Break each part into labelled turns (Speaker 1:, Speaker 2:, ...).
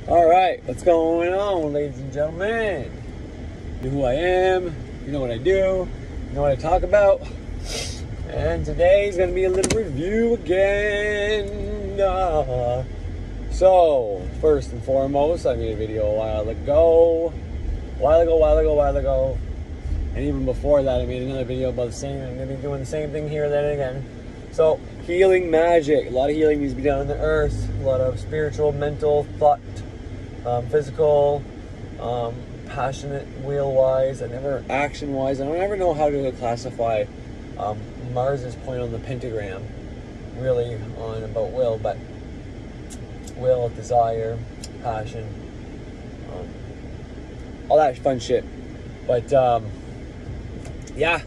Speaker 1: Alright, what's going on, ladies and gentlemen? You know who I am, you know what I do, you know what I talk about. And today's going to be a little review again. So, first and foremost, I made a video a while ago. And even before that, I made another video about the same. I'm going to be doing the same thing here then again. So, healing magic. A lot of healing needs to be done on the earth. A lot of spiritual, mental, thought, physical, passionate, will-wise, action-wise. I don't ever know how to classify Mars's point on the pentagram, really, on about will, but will, desire, passion, all that fun shit. But, yeah,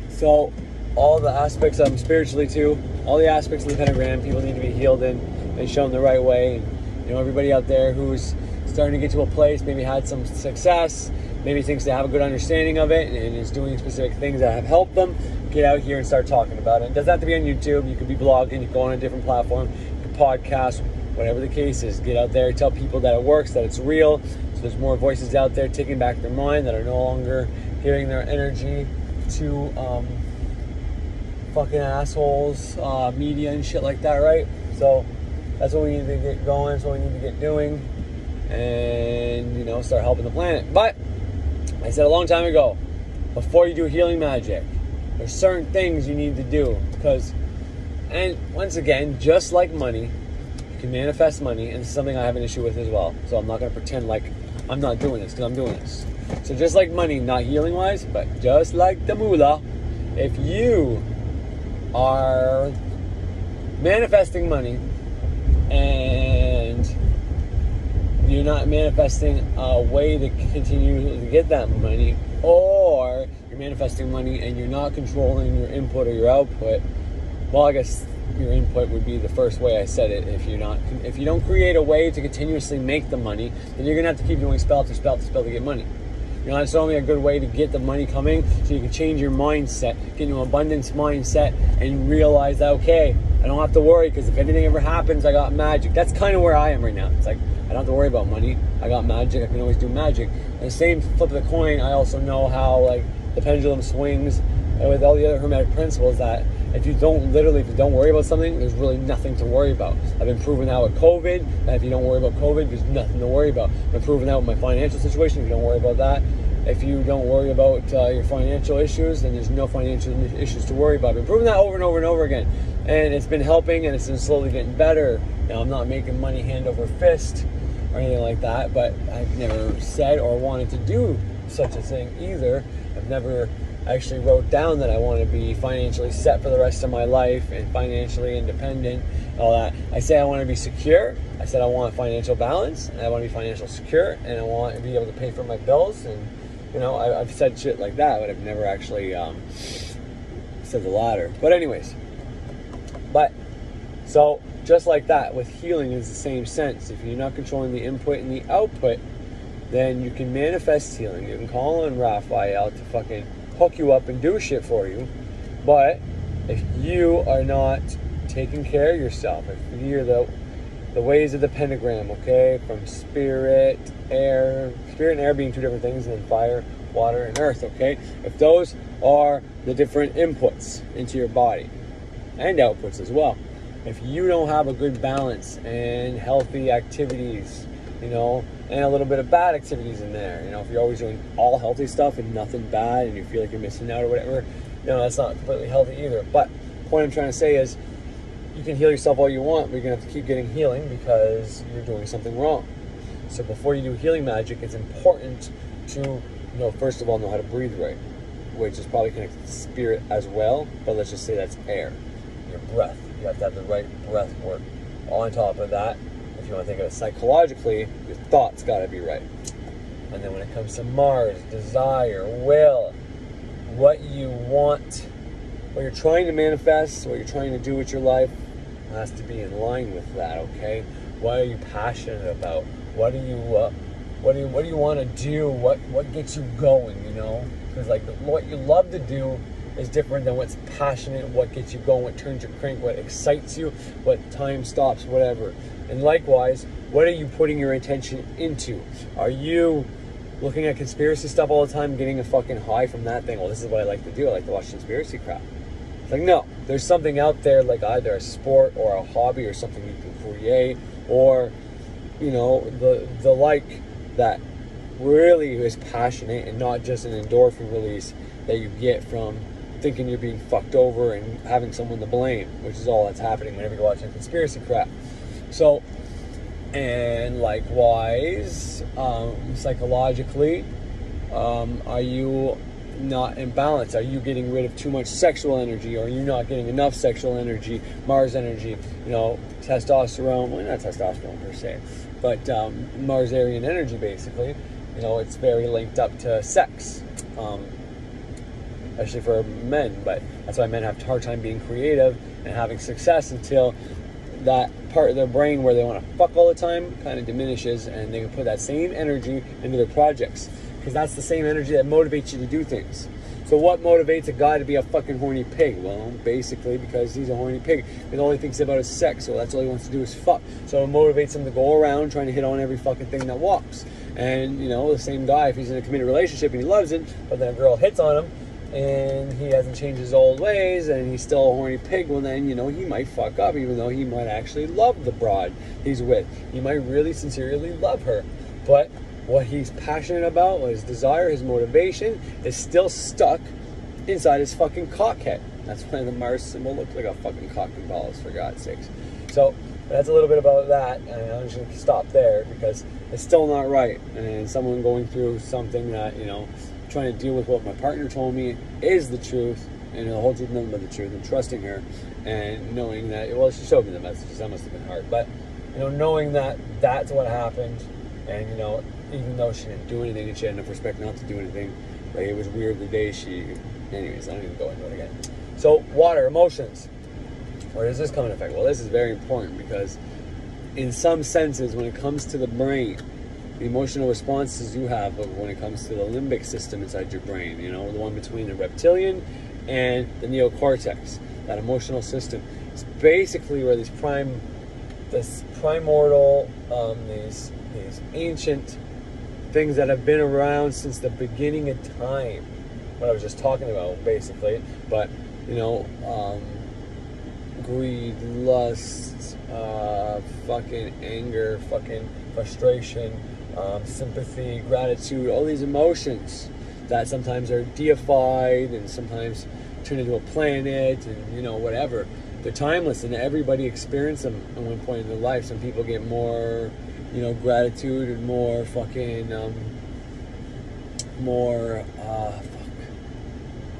Speaker 1: so all the aspects of them spiritually too, all the aspects of the pentagram, people need to be healed in and shown the right way. And, you know, everybody out there who's starting to get to a place, maybe had some success, maybe thinks they have a good understanding of it and is doing specific things that have helped them, get out here and start talking about it. It doesn't have to be on YouTube. You could be blogging, you could go on a different platform, you could podcast, whatever the case is. Get out there, tell people that it works, that it's real. So there's more voices out there taking back their mind, that are no longer giving their energy to fucking assholes, media and shit like that, right? So that's what we need to get going, that's what we need to get doing, and, you know, start helping the planet. But I said a long time ago, before you do healing magic, there's certain things you need to do, because, and once again, just like money, you can manifest money, and this is something I have an issue with as well. So I'm not going to pretend like I'm not doing this, because I'm doing this. So just like money, not healing wise, but just like the moolah, if you are manifesting money and you're not manifesting a way to continue to get that money, or you're manifesting money and you're not controlling your input or your output, well, I guess your input would be the first way I said it. If you don't create a way to continuously make the money, then you're gonna have to keep doing spell to spell to spell to get money. You know, it's only a good way to get the money coming, so you can change your mindset, get into an abundance mindset, and realize that, okay, I don't have to worry, because if anything ever happens, I got magic. That's kind of where I am right now. It's like, I don't have to worry about money. I got magic. I can always do magic. And the same flip of the coin, I also know how, like, the pendulum swings with all the other hermetic principles, that if you don't worry about something, there's really nothing to worry about. I've been proving that with COVID, that if you don't worry about COVID, there's nothing to worry about. I've been proving that with my financial situation. If you don't worry about that, if you don't worry about your financial issues, then there's no financial issues to worry about. I've been proving that over and over and over again. And it's been helping, and it's been slowly getting better. Now, I'm not making money hand over fist or anything like that, but I've never said or wanted to do such a thing either. I've never actually wrote down that I want to be financially set for the rest of my life and financially independent, all that. I say I want to be secure. I said I want financial balance, and I want to be financially secure, and I want to be able to pay for my bills. And, you know, I've said shit like that, but I've never actually said the latter. But anyways, so just like that, with healing is the same sense. If you're not controlling the input and the output, then you can manifest healing. You can call on Raphael to fucking hook you up and do shit for you. But if you are not taking care of yourself, if you're the ways of the pentagram, okay, from spirit and air being two different things, and then fire, water, and earth, okay, if those are the different inputs into your body and outputs as well, if you don't have a good balance and healthy activities, you know, and a little bit of bad activities in there, you know, if you're always doing all healthy stuff and nothing bad, and you feel like you're missing out or whatever, you know, that's not completely healthy either. But the point I'm trying to say is, you can heal yourself all you want, but you're going to have to keep getting healing because you're doing something wrong. So before you do healing magic, it's important to, you know, first of all, know how to breathe right, which is probably connected to spirit as well, but let's just say that's air, your breath. You have to have the right breath work. On top of that, if you want to think of it psychologically, your thoughts got to be right. And then when it comes to Mars, desire, will, what you want, what you're trying to manifest, what you're trying to do with your life, has to be in line with that, okay? What are you passionate about? What do you want to do? What gets you going, you know? Because, like, what you love to do is different than what's passionate, what gets you going, what turns your crank, what excites you, what time stops, whatever. And likewise, what are you putting your attention into? Are you looking at conspiracy stuff all the time, getting a fucking high from that thing? Well, this is what I like to do. I like to watch conspiracy crap. It's like, no, there's something out there, like either a sport or a hobby or something you can create, or, you know, the like that really is passionate and not just an endorphin release that you get from thinking you're being fucked over and having someone to blame, which is all that's happening whenever you're watching conspiracy crap. So, and likewise, psychologically, are you not in balance? Are you getting rid of too much sexual energy? Or are you not getting enough sexual energy, Mars energy, you know, testosterone? Well, not testosterone per se, but Marsarian energy, basically. You know, it's very linked up to sex, especially for men. But that's why men have a hard time being creative and having success until that part of their brain where they want to fuck all the time kind of diminishes, and they can put that same energy into their projects, because that's the same energy that motivates you to do things. So what motivates a guy to be a fucking horny pig? Well, basically because he's a horny pig, and all he thinks about is sex, so that's all he wants to do is fuck. So it motivates him to go around trying to hit on every fucking thing that walks. And, you know, the same guy, if he's in a committed relationship and he loves it, but then a girl hits on him and he hasn't changed his old ways and he's still a horny pig, well then, you know, he might fuck up, even though he might actually love the broad he's with. He might really sincerely love her, but what he's passionate about, what his desire, his motivation, is still stuck inside his fucking cockhead. That's why the Mars symbol looks like a fucking cock and balls, for God's sakes. So that's a little bit about that, and I'm just going to stop there because it's still not right. And someone going through something that, you know, trying to deal with what my partner told me is the truth, and the whole truth, nothing but the truth, and trusting her, and knowing that, well, she showed me the messages, that must have been hard, but, you know, knowing that that's what happened, and, you know, even though she didn't do anything and she had enough respect not to do anything, like, it was weird the day she, anyways, I don't even go into it again. So, water, emotions. Where does this come into effect? Well, this is very important because in some senses, when it comes to the brain, the emotional responses you have when it comes to the limbic system inside your brain, you know, the one between the reptilian and the neocortex, that emotional system, is basically where these primordial, these ancient things that have been around since the beginning of time, what I was just talking about, basically, but, you know, greed, lust, fucking anger, fucking frustration, sympathy, gratitude, all these emotions that sometimes are deified and sometimes turn into a planet and, you know, whatever. They're timeless and everybody experienced them at one point in their life. Some people get more, you know, gratitude and more fucking,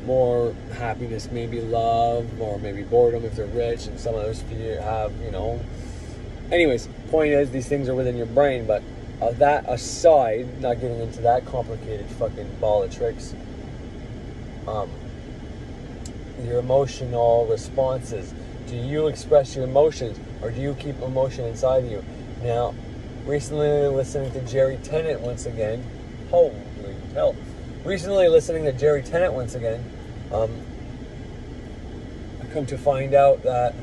Speaker 1: more happiness, maybe love, or maybe boredom if they're rich, and some others have, you know. Anyways, point is, these things are within your brain, but that aside, not getting into that complicated fucking ball of tricks, your emotional responses. Do you express your emotions, or do you keep emotion inside of you? Now, recently listening to Jerry Tennant once again, holy hell. Recently listening to Jerry Tennant once again, I come to find out that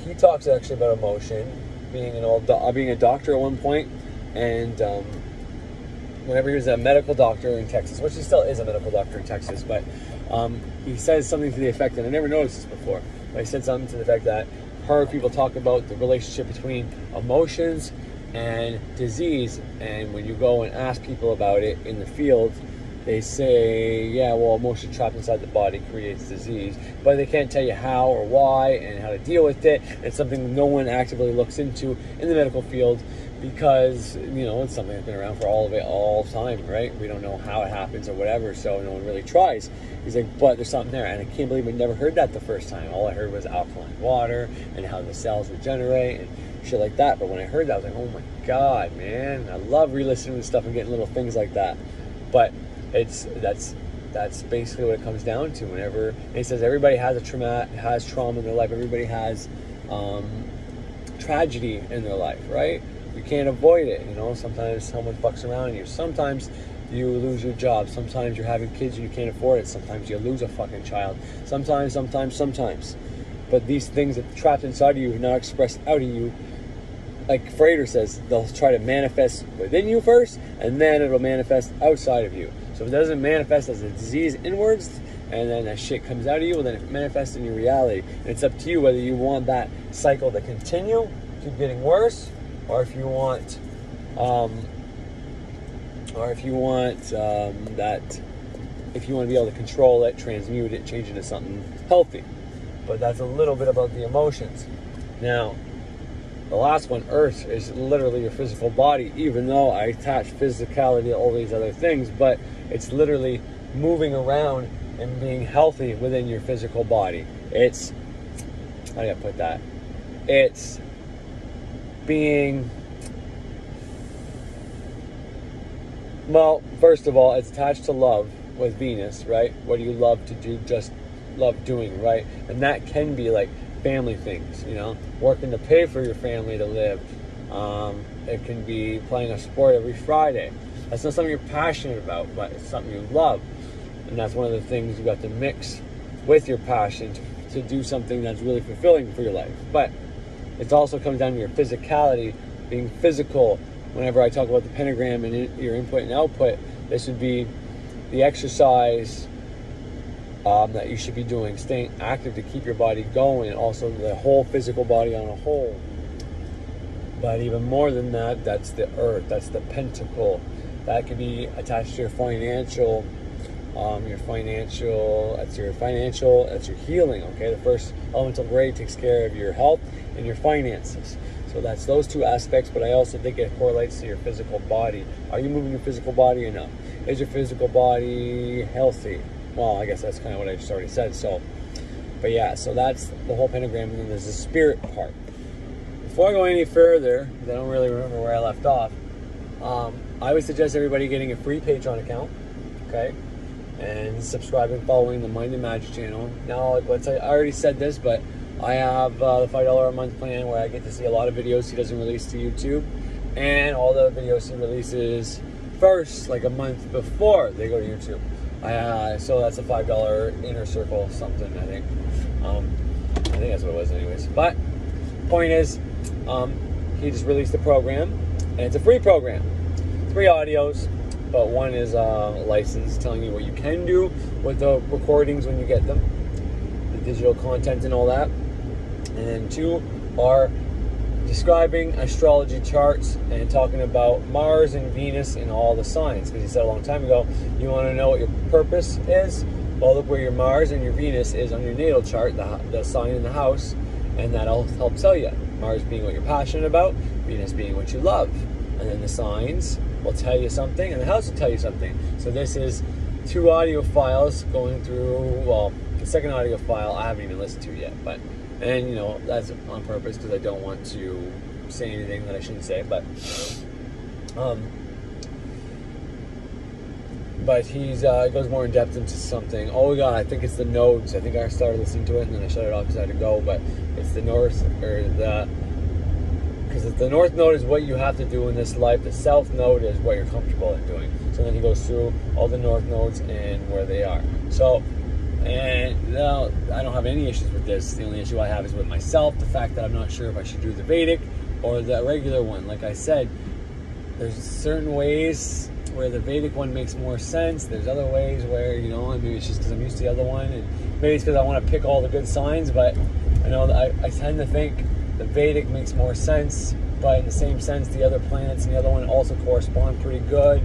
Speaker 1: he talks actually about emotion, being being a doctor at one point, and whenever he was a medical doctor in Texas, which he still is a medical doctor in Texas, but he says something to the effect, and I never noticed this before, but he said something to the effect that heard people talk about the relationship between emotions and disease, and when you go and ask people about it in the field, they say, yeah, well, emotion trapped inside the body creates disease, but they can't tell you how or why and how to deal with it. It's something no one actively looks into in the medical field because, you know, it's something that's been around for all time, right? We don't know how it happens or whatever, so no one really tries. He's like, but there's something there, and I can't believe I never heard that the first time. All I heard was alkaline water and how the cells regenerate and shit like that. But when I heard that, I was like, oh my God, man, I love re-listening to stuff and getting little things like that. But that's basically what it comes down to. Whenever he says everybody has trauma in their life, everybody has tragedy in their life, right? You can't avoid it, you know. Sometimes someone fucks around you. Sometimes you lose your job. Sometimes you're having kids and you can't afford it. Sometimes you lose a fucking child. Sometimes. But these things that are trapped inside of you are not expressed out of you. Like Frater says, they'll try to manifest within you first, and then it'll manifest outside of you. So if it doesn't manifest as a disease inwards, and then that shit comes out of you, well, then it manifests in your reality. And it's up to you whether you want that cycle to continue, keep getting worse, or if you want, if you want to be able to control it, transmute it, change it into something healthy. But that's a little bit about the emotions. Now, the last one, earth, is literally your physical body, even though I attach physicality to all these other things, but it's literally moving around and being healthy within your physical body. It's, how do I put that? It's being, well, first of all, it's attached to love with Venus, right? What do you love to do? Just love doing, right? And that can be like family things, you know, working to pay for your family to live. It can be playing a sport every Friday. That's not something you're passionate about, but it's something you love. And that's one of the things you got to mix with your passion to do something that's really fulfilling for your life. But it also comes down to your physicality, being physical. Whenever I talk about the pentagram and your input and output, this would be the exercise that you should be doing, staying active to keep your body going, also the whole physical body on a whole. But even more than that, that's the earth, that's the pentacle. That could be attached to your financial, that's your healing, okay? The first elemental grade takes care of your health and your finances. So that's those two aspects, but I also think it correlates to your physical body. Are you moving your physical body enough? Is your physical body healthy? Well, I guess that's kind of what I just already said. So, but yeah, so that's the whole pentagram, and then there's the spirit part. Before I go any further, because I don't really remember where I left off, I would suggest everybody getting a free Patreon account, okay? And subscribing, following the Mind and Magic channel. Now, I already said this, but I have the $5 a month plan where I get to see a lot of videos he doesn't release to YouTube, and all the videos he releases first, like a month before they go to YouTube. So that's a $5 inner circle something, I think. I think that's what it was anyways. But point is, he just released a program, and it's a free program. 3 audios, but one is licensed, telling you what you can do with the recordings when you get them, the digital content and all that. And then 2 are describing astrology charts and talking about Mars and Venus and all the signs. Because he said a long time ago, you want to know what your purpose is? Well, look where your Mars and your Venus is on your natal chart, the sign in the house, and that'll help tell you. Mars being what you're passionate about, Venus being what you love. And then the signs will tell you something, and the house will tell you something. So this is 2 audio files going through, well, the second audio file I haven't even listened to yet, but, and you know, that's on purpose because I don't want to say anything that I shouldn't say, but he's goes more in depth into something. Oh god, I think it's the nodes. I think I started listening to it and then I shut it off because I had to go, but it's the north, or because the north node is what you have to do in this life. The south node is what you're comfortable in doing. So then he goes through all the north nodes and where they are. So, and now I don't have any issues with this. The only issue I have is with myself, the fact that I'm not sure if I should do the Vedic or the regular one. Like I said, there's certain ways where the Vedic one makes more sense. There's other ways where, you know, maybe it's just because I'm used to the other one, and maybe it's because I want to pick all the good signs, but I know that I tend to think the Vedic makes more sense, but in the same sense, the other planets and the other one also correspond pretty good,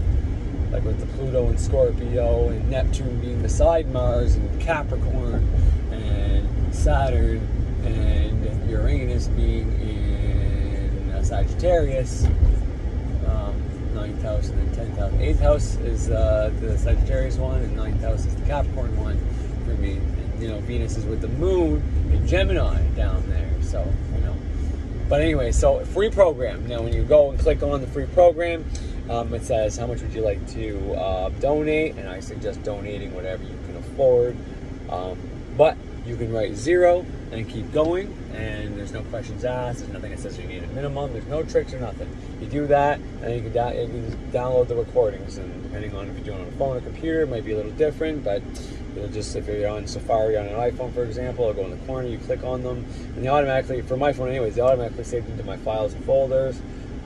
Speaker 1: like with the Pluto and Scorpio and Neptune being beside Mars and Capricorn and Saturn and Uranus being in Sagittarius, 9th house and then 10th house. 8th house is the Sagittarius one, and 9th house is the Capricorn one for me. And, you know, Venus is with the moon in Gemini down there, so, you know. But anyway, so free program. Now, when you go and click on the free program, it says, how much would you like to donate? And I suggest donating whatever you can afford. But you can write 0 and keep going, and there's no questions asked, there's nothing that says you need a minimum, there's no tricks or nothing. You do that, and you can download the recordings, and depending on if you're doing it on a phone or computer, it might be a little different, but you'll just, if you're on Safari on an iPhone, for example, it'll go in the corner, you click on them, and they automatically, for my phone anyways, they automatically save into my files and folders,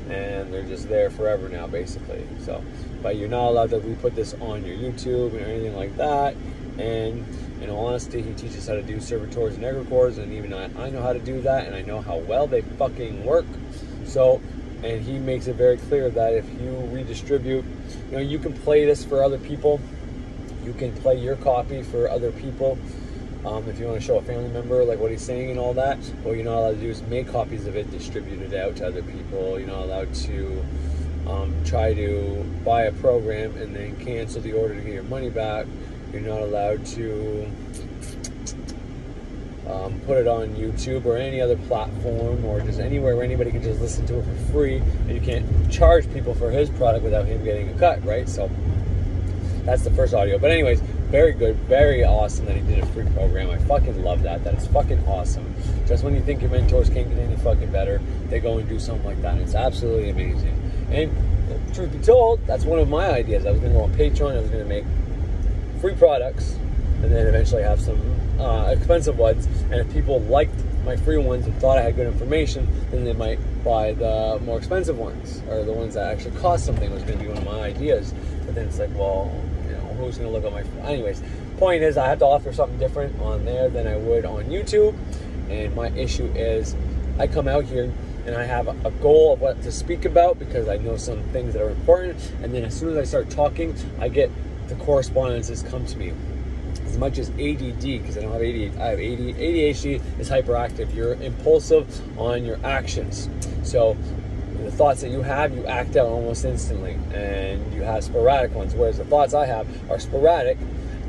Speaker 1: and they're just there forever now, basically. So, but you're not allowed to re-put this on your YouTube or anything like that. And in all honesty, he teaches how to do servitors and egregores, and even I know how to do that, and I know how well they fucking work. So, and he makes it very clear that if you redistribute, you know, you can play this for other people. You can play your copy for other people. If you want to show a family member like what he's saying and all that, what you're not allowed to do is make copies of it, distribute it out to other people. You're not allowed to try to buy a program and then cancel the order to get your money back. You're not allowed to put it on YouTube or any other platform, or just anywhere where anybody can just listen to it for free, and you can't charge people for his product without him getting a cut, right? So that's the first audio. But anyways, very good, very awesome that he did a free program. I fucking love that. That is fucking awesome. Just when you think your mentors can't get any fucking better, they go and do something like that. It's absolutely amazing. And truth be told, that's one of my ideas. I was going to go on Patreon. I was going to make free products and then eventually have some expensive ones. And if people liked my free ones and thought I had good information, then they might buy the more expensive ones, or the ones that actually cost something. Was going to be one of my ideas. But then it's like, well, who's going to look at my... Anyways, point is, I have to offer something different on there than I would on YouTube. And my issue is, I come out here and I have a goal of what to speak about, because I know some things that are important. And then as soon as I start talking, I get the correspondences come to me. As much as ADD, because I don't have ADHD, I have ADHD is hyperactive. You're impulsive on your actions. So the thoughts that you have, you act out almost instantly, and you have sporadic ones, whereas the thoughts I have are sporadic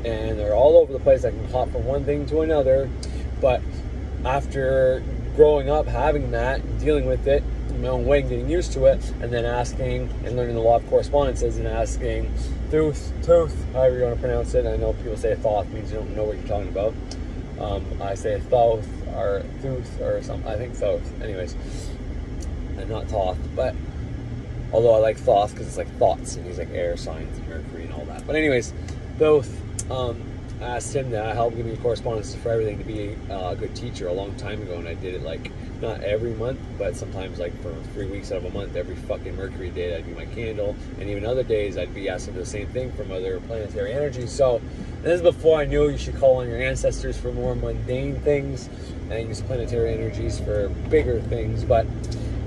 Speaker 1: and they're all over the place. I can hop from one thing to another, but after growing up, having that, dealing with it in my own way, getting used to it, and then asking and learning the law of correspondences and asking tooth, however you want to pronounce it. I know people say thoth means you don't know what you're talking about. I say thoth or tooth or something. I think thoth. Anyways, and not thoth, but although I like thoth because it's like thoughts, and he's like air signs and Mercury and all that. But anyways, thoth. I asked him to help give me correspondence for everything to be a good teacher a long time ago, and I did it like not every month, but sometimes like for 3 weeks out of a month. Every fucking Mercury day that'd be my candle, and even other days I'd be asking for the same thing from other planetary energies. So this is before I knew you should call on your ancestors for more mundane things and use planetary energies for bigger things. But,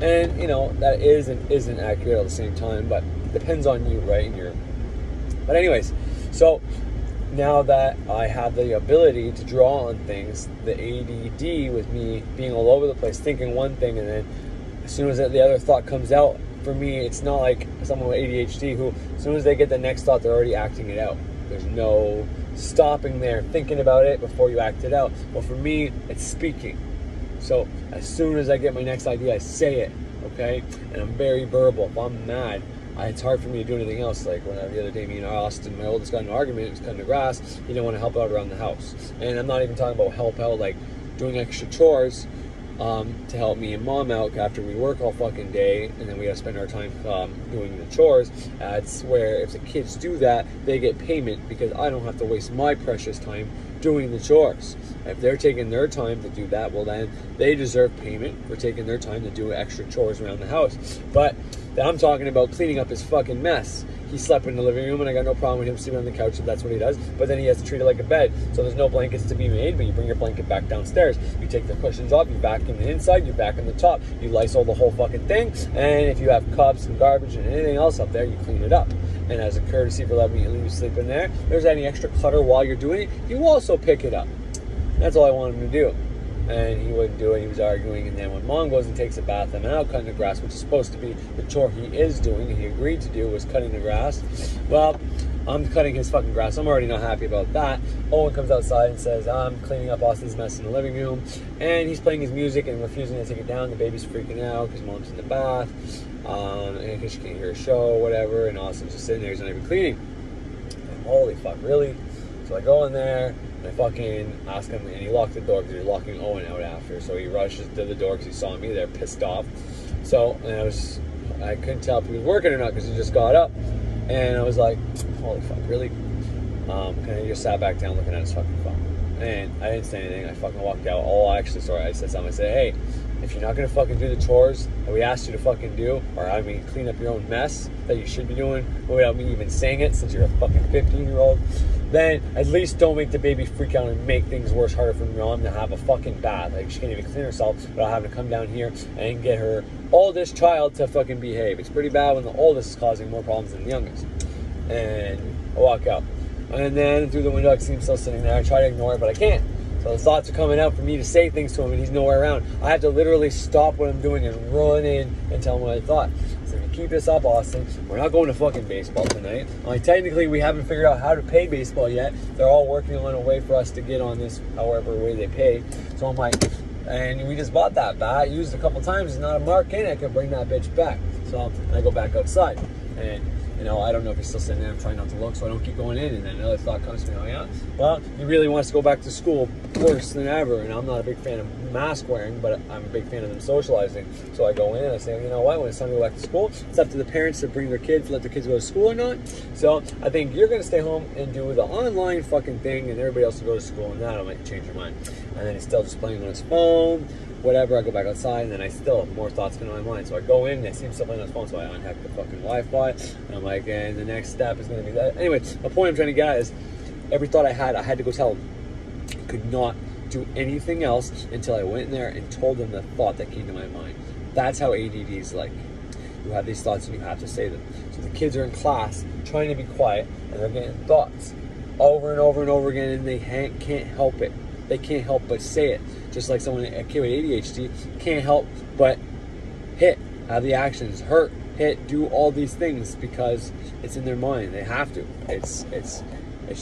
Speaker 1: and you know, that is and isn't accurate at the same time, but it depends on you, right? But anyways, so now that I have the ability to draw on things, the ADD with me being all over the place, thinking one thing, and then as soon as the other thought comes out, for me, it's not like someone with ADHD who, as soon as they get the next thought, they're already acting it out. There's no stopping there, thinking about it before you act it out. Well, for me, it's speaking. So as soon as I get my next idea, I say it, okay? And I'm very verbal. If I'm mad, it's hard for me to do anything else. Like when the other day, me and Austin, my oldest, got in an argument. He was cutting the grass. He didn't want to help out around the house. And I'm not even talking about help out, like doing extra chores to help me and mom out after we work all fucking day, and then we got to spend our time doing the chores. It's where if the kids do that, they get payment, because I don't have to waste my precious time doing the chores. If they're taking their time to do that, well then they deserve payment for taking their time to do extra chores around the house. But I'm talking about cleaning up his fucking mess. He slept in the living room, and I got no problem with him sleeping on the couch if that's what he does. But then he has to treat it like a bed. So there's no blankets to be made, but you bring your blanket back downstairs. You take the cushions off, you vacuum the inside, you vacuum the top, you Lysol the whole fucking thing. And if you have cups and garbage and anything else up there, you clean it up. And as a courtesy for letting you sleep in there, if there's any extra clutter while you're doing it, you also pick it up. That's all I want him to do. And he wouldn't do it. He was arguing. And then when mom goes and takes a bath, I'm out cutting the grass, which is supposed to be the chore he is doing, and he agreed to do, was cutting the grass. Well, I'm cutting his fucking grass. I'm already not happy about that. Owen comes outside and says, I'm cleaning up Austin's mess in the living room. And he's playing his music and refusing to take it down. The baby's freaking out because mom's in the bath. And because she can't hear a show or whatever. And Austin's just sitting there. He's not even cleaning. And holy fuck, really? So I go in there, I fucking asked him, and he locked the door because he was locking Owen out after. So he rushes to the door because he saw me there, pissed off. So, and I couldn't tell if he was working or not because he just got up. And I was like, holy fuck, really? And he just sat back down looking at his fucking phone. And I didn't say anything. I fucking walked out. I said something. I said, hey, if you're not going to fucking do the chores that we asked you to fucking do, or I mean clean up your own mess that you should be doing without me even saying it since you're a fucking 15-year-old, then at least don't make the baby freak out and make things worse, harder for mom to have a fucking bath. Like, she can't even clean herself without having to come down here and get her oldest child to fucking behave. It's pretty bad when the oldest is causing more problems than the youngest. And I walk out. And then through the window, I see him still sitting there. I try to ignore it, but I can't. So the thoughts are coming out for me to say things to him, and he's nowhere around. I have to literally stop what I'm doing and run in and tell him what I thought. So if you keep this up, Austin, we're not going to fucking baseball tonight. Technically, we haven't figured out how to pay baseball yet. They're all working on a way for us to get on this, however way they pay. So I'm like, and we just bought that bat, used it a couple times. There's not a mark in it. I can bring that bitch back. So I go back outside, and I don't know if he's still sitting there. I'm trying not to look, so I don't keep going in. And then another thought comes to me, oh yeah, well, he really wants to go back to school worse than ever. And I'm not a big fan of mask wearing, but I'm a big fan of them socializing. So I go in and I say, you know what, when it's time to go back to school, it's up to the parents to bring their kids, let their kids go to school or not. So I think you're going to stay home and do the online fucking thing, and everybody else will go to school, and that'll make you change your mind. And then he's still just playing on his phone. Whatever, I go back outside, and then I still have more thoughts going on in my mind. So I go in, and I see him still playing on his phone, so I unhack the fucking Wi-Fi, and I'm like, and the next step is going to be that. Anyway, the point I'm trying to get at is every thought I had to go tell him. I could not do anything else until I went in there and told him the thought that came to my mind. That's how ADD is like. You have these thoughts, and you have to say them. So the kids are in class trying to be quiet, and they're getting thoughts over and over and over again, and they can't help it. They can't help but say it. Just like a kid with ADHD can't help but have the actions, hurt, hit, do all these things because it's in their mind. They have to. It's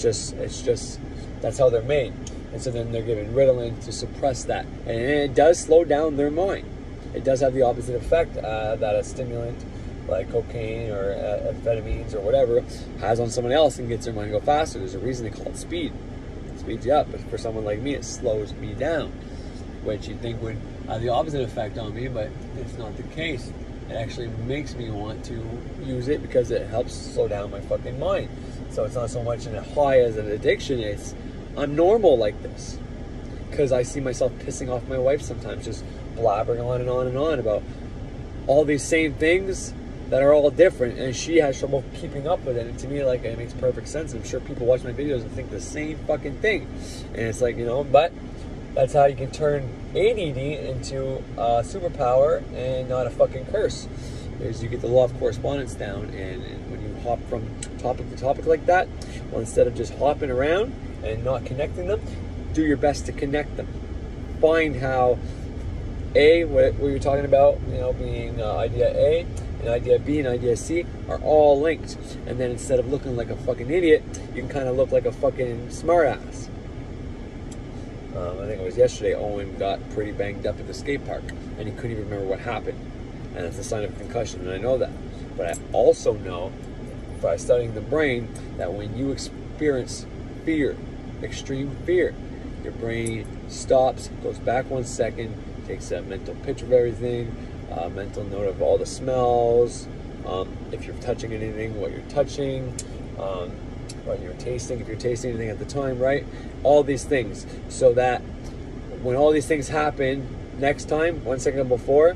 Speaker 1: just that's how they're made. And so then they're given Ritalin to suppress that, and it does slow down their mind. It does have the opposite effect that a stimulant like cocaine or amphetamines or whatever has on someone else and gets their mind to go faster. There's a reason they call it speed. It speeds you up, but for someone like me, it slows me down, which you'd think would have the opposite effect on me, but it's not the case. It actually makes me want to use it because it helps slow down my fucking mind. So it's not so much a high as an addiction. It's I'm normal like this because I see myself pissing off my wife sometimes, just blabbering on and on and on about all these same things that are all different, and she has trouble keeping up with it. And to me, like, it makes perfect sense. I'm sure people watch my videos and think the same fucking thing, and it's like, but that's how you can turn ADD into a superpower and not a fucking curse. Is you get the law of correspondence down, and when you hop from topic to topic like that, well, instead of just hopping around and not connecting them, do your best to connect them. Find how what you're talking about, being idea A and idea B and idea C are all linked, and then instead of looking like a fucking idiot, you can kind of look like a fucking smartass. I think it was yesterday, Owen got pretty banged up at the skate park, and he couldn't even remember what happened, and it's a sign of a concussion, and I know that. But I also know, by studying the brain, that when you experience fear, extreme fear, your brain stops, goes back 1 second, takes a mental picture of everything, mental note of all the smells, if you're touching anything, what you're touching, what you're tasting, if you're tasting anything at the time, right? All these things, so that when all these things happen next time, 1 second before,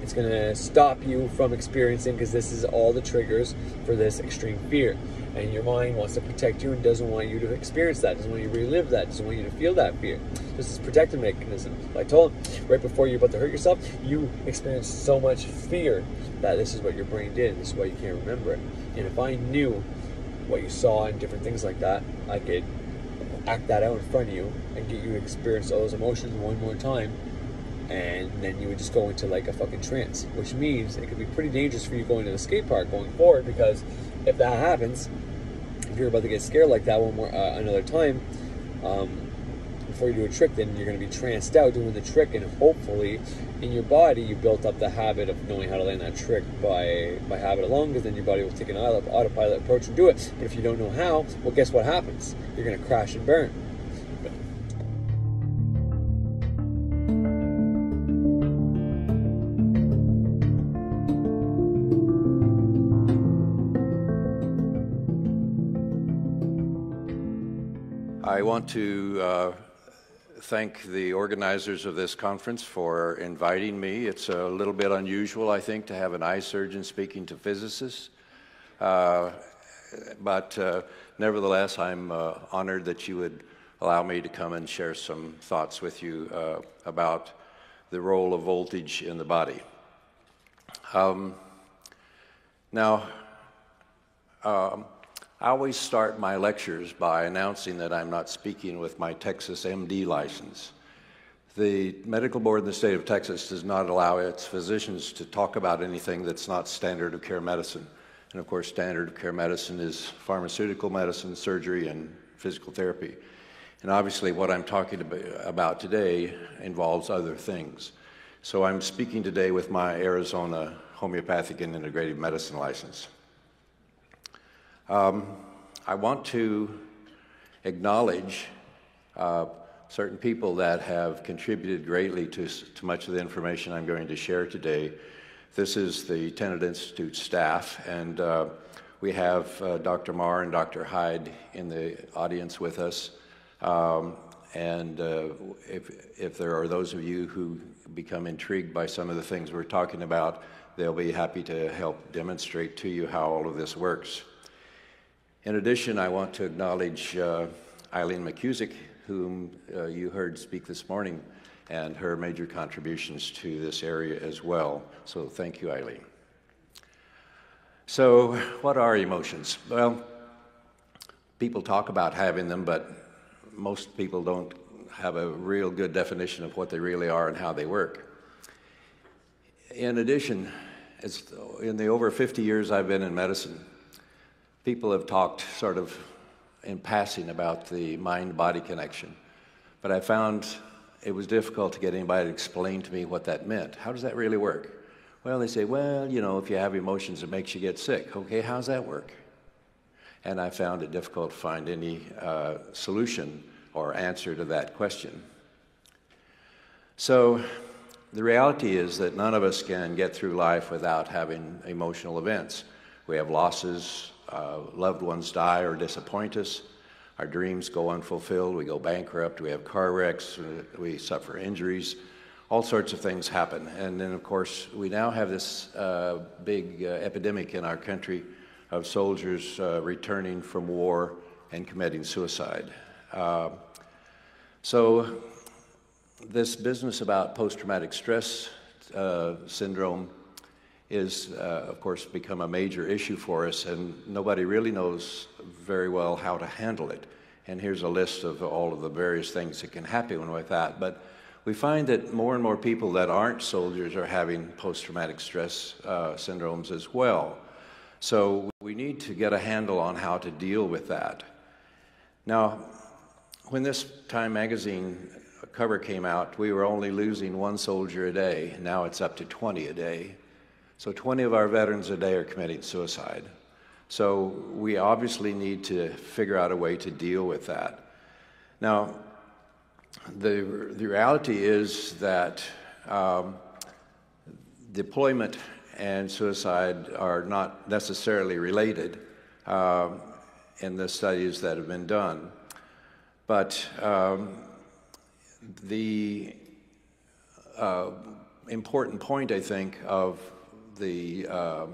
Speaker 1: it's going to stop you from experiencing, because this is all the triggers for this extreme fear. And your mind wants to protect you and doesn't want you to experience that, doesn't want you to relive that, doesn't want you to feel that fear. This is a protective mechanism. Like I told him, right before you're about to hurt yourself, you experience so much fear that this is what your brain did, and this is why you can't remember it. And if I knew what you saw and different things like that, I could act that out in front of you and get you to experience all those emotions one more time, and then you would just go into like a fucking trance, which means it could be pretty dangerous for you going to the skate park going forward, because if that happens, if you're about to get scared like that one more another time, before you do a trick, then you're going to be tranced out doing the trick, and hopefully in your body you built up the habit of knowing how to land that trick by habit alone, because then your body will take an autopilot approach and do it. But if you don't know how, well, guess what happens? You're going to crash and burn.
Speaker 2: I want to thank the organizers of this conference for inviting me. It's a little bit unusual, I think, to have an eye surgeon speaking to physicists. But nevertheless, I'm honored that you would allow me to come and share some thoughts with you about the role of voltage in the body. I always start my lectures by announcing that I'm not speaking with my Texas MD license. The medical board in the state of Texas does not allow its physicians to talk about anything that's not standard of care medicine. And of course, standard of care medicine is pharmaceutical medicine, surgery, and physical therapy. And obviously what I'm talking about today involves other things. So I'm speaking today with my Arizona homeopathic and integrative medicine license. I want to acknowledge certain people that have contributed greatly to much of the information I'm going to share today. This is the Tenet Institute staff, and we have Dr. Marr and Dr. Hyde in the audience with us. If there are those of you who become intrigued by some of the things we're talking about, they'll be happy to help demonstrate to you how all of this works. In addition, I want to acknowledge Eileen McCusick, whom you heard speak this morning, and her major contributions to this area as well. So thank you, Eileen. So what are emotions? Well, people talk about having them, but most people don't have a real good definition of what they really are and how they work. In addition, in the over 50 years I've been in medicine, people have talked sort of in passing about the mind-body connection, but I found it was difficult to get anybody to explain to me what that meant. How does that really work? Well, they say, well, you know, if you have emotions, it makes you get sick. Okay, how's that work? And I found it difficult to find any solution or answer to that question. So the reality is that none of us can get through life without having emotional events. We have losses, loved ones die or disappoint us, our dreams go unfulfilled, we go bankrupt, we have car wrecks, we suffer injuries, all sorts of things happen. And then of course we now have this big epidemic in our country of soldiers returning from war and committing suicide. So this business about post-traumatic stress syndrome is, of course, become a major issue for us, and nobody really knows very well how to handle it. And here's a list of all of the various things that can happen with that. But we find that more and more people that aren't soldiers are having post-traumatic stress syndromes as well. So we need to get a handle on how to deal with that. Now, when this Time magazine cover came out, we were only losing 1 soldier a day. Now it's up to 20 a day. So 20 of our veterans a day are committing suicide. So we obviously need to figure out a way to deal with that. Now, the reality is that deployment and suicide are not necessarily related in the studies that have been done. But the important point, I think, of the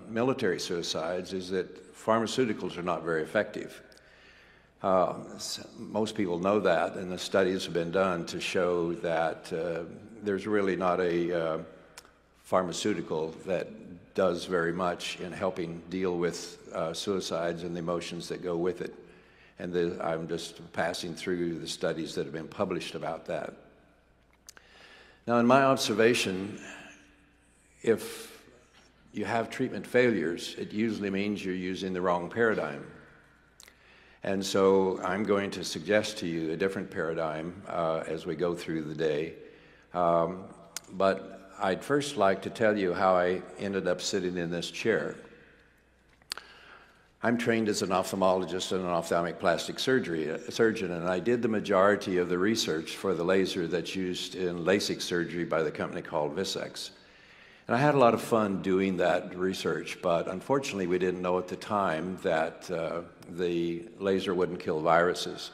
Speaker 2: military suicides is that pharmaceuticals are not very effective. Most people know that, and the studies have been done to show that there's really not a pharmaceutical that does very much in helping deal with suicides and the emotions that go with it. And I'm just passing through the studies that have been published about that. Now, in my observation, if you have treatment failures, it usually means you're using the wrong paradigm. And so I'm going to suggest to you a different paradigm as we go through the day. But I'd first like to tell you how I ended up sitting in this chair. I'm trained as an ophthalmologist and an ophthalmic plastic surgeon, and I did the majority of the research for the laser that's used in LASIK surgery by the company called WITCHCRAFT. And I had a lot of fun doing that research, but unfortunately we didn't know at the time that the laser wouldn't kill viruses.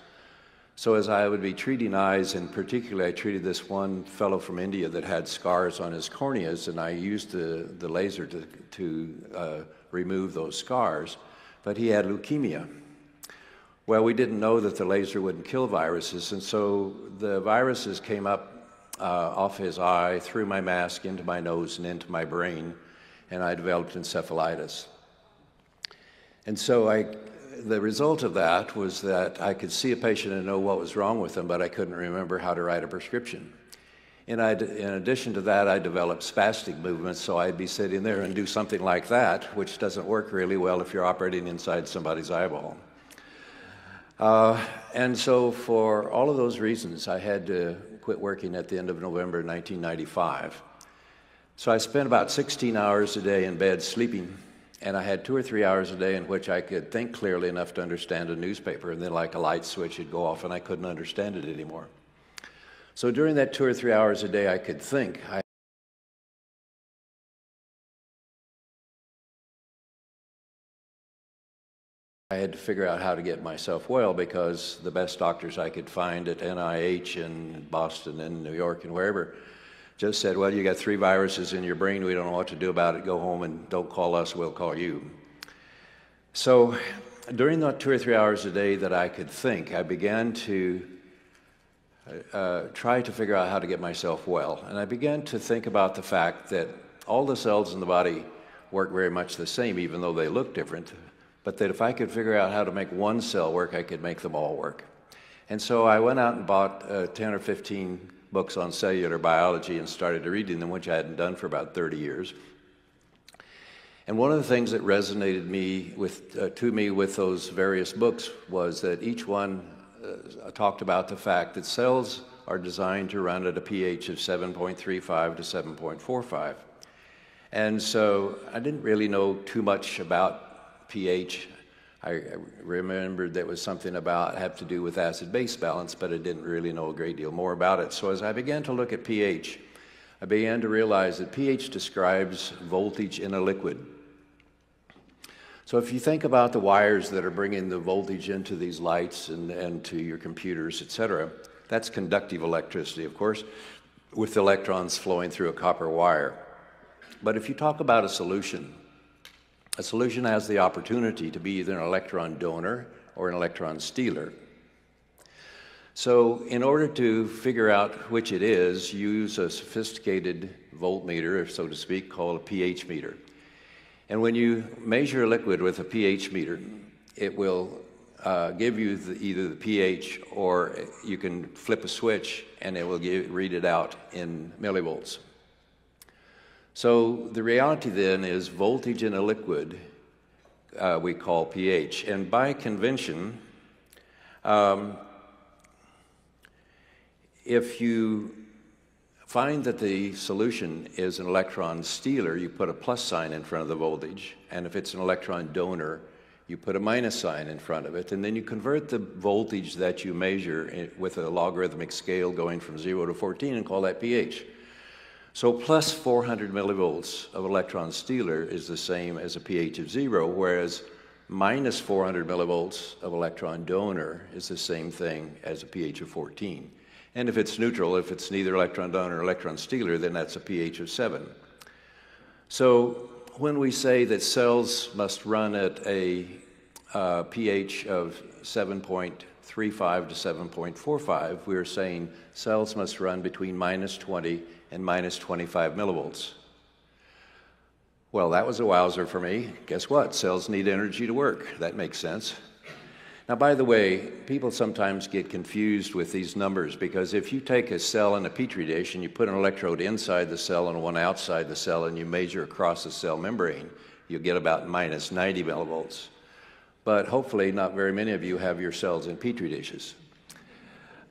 Speaker 2: So as I would be treating eyes, and particularly I treated this one fellow from India that had scars on his corneas, and I used the laser to remove those scars, but he had leukemia. Well, we didn't know that the laser wouldn't kill viruses, and so the viruses came up off his eye, through my mask, into my nose, and into my brain, and I developed encephalitis. And so the result of that was that I could see a patient and know what was wrong with them, but I couldn't remember how to write a prescription. And in addition to that, I developed spastic movements, so I'd be sitting there and do something like that, which doesn't work really well if you're operating inside somebody's eyeball. And so for all of those reasons, I had to quit working at the end of November 1995. So I spent about 16 hours a day in bed sleeping, and I had 2 or 3 hours a day in which I could think clearly enough to understand a newspaper, and then like a light switch would go off and I couldn't understand it anymore. So during that 2 or 3 hours a day I could think, I had to figure out how to get myself well, because the best doctors I could find at NIH in Boston and New York and wherever just said, well, you got 3 viruses in your brain, we don't know what to do about it, go home and don't call us, we'll call you. So during that 2 or 3 hours a day that I could think, I began to try to figure out how to get myself well. And I began to think about the fact that all the cells in the body work very much the same, even though they look different, but that if I could figure out how to make one cell work, I could make them all work. And so I went out and bought 10 or 15 books on cellular biology and started reading them, which I hadn't done for about 30 years. And one of the things that resonated to me with those various books was that each one talked about the fact that cells are designed to run at a pH of 7.35 to 7.45. And so I didn't really know too much about pH. I remembered that was something had to do with acid-base balance, but I didn't really know a great deal more about it. So as I began to look at pH, I began to realize that pH describes voltage in a liquid. So if you think about the wires that are bringing the voltage into these lights and to your computers, etc., that's conductive electricity, of course, with electrons flowing through a copper wire. But if you talk about a solution has the opportunity to be either an electron donor or an electron stealer. So in order to figure out which it is, use a sophisticated voltmeter, so to speak, called a pH meter. And when you measure a liquid with a pH meter, it will give you either the pH, or you can flip a switch and it will read it out in millivolts. So the reality then is voltage in a liquid we call pH. And by convention, if you find that the solution is an electron stealer, you put a plus sign in front of the voltage. And if it's an electron donor, you put a minus sign in front of it. And then you convert the voltage that you measure with a logarithmic scale going from 0 to 14 and call that pH. So plus 400 millivolts of electron stealer is the same as a pH of 0, whereas minus 400 millivolts of electron donor is the same thing as a pH of 14. And if it's neutral, if it's neither electron donor or electron stealer, then that's a pH of 7. So when we say that cells must run at a pH of 7.35 to 7.45, we're saying cells must run between minus 20 and minus 25 millivolts. Well, that was a wowzer for me. Guess what? Cells need energy to work. That makes sense. Now, by the way, people sometimes get confused with these numbers, because if you take a cell in a petri dish and you put an electrode inside the cell and one outside the cell and you measure across the cell membrane, you'll get about minus 90 millivolts. But hopefully not very many of you have your cells in petri dishes.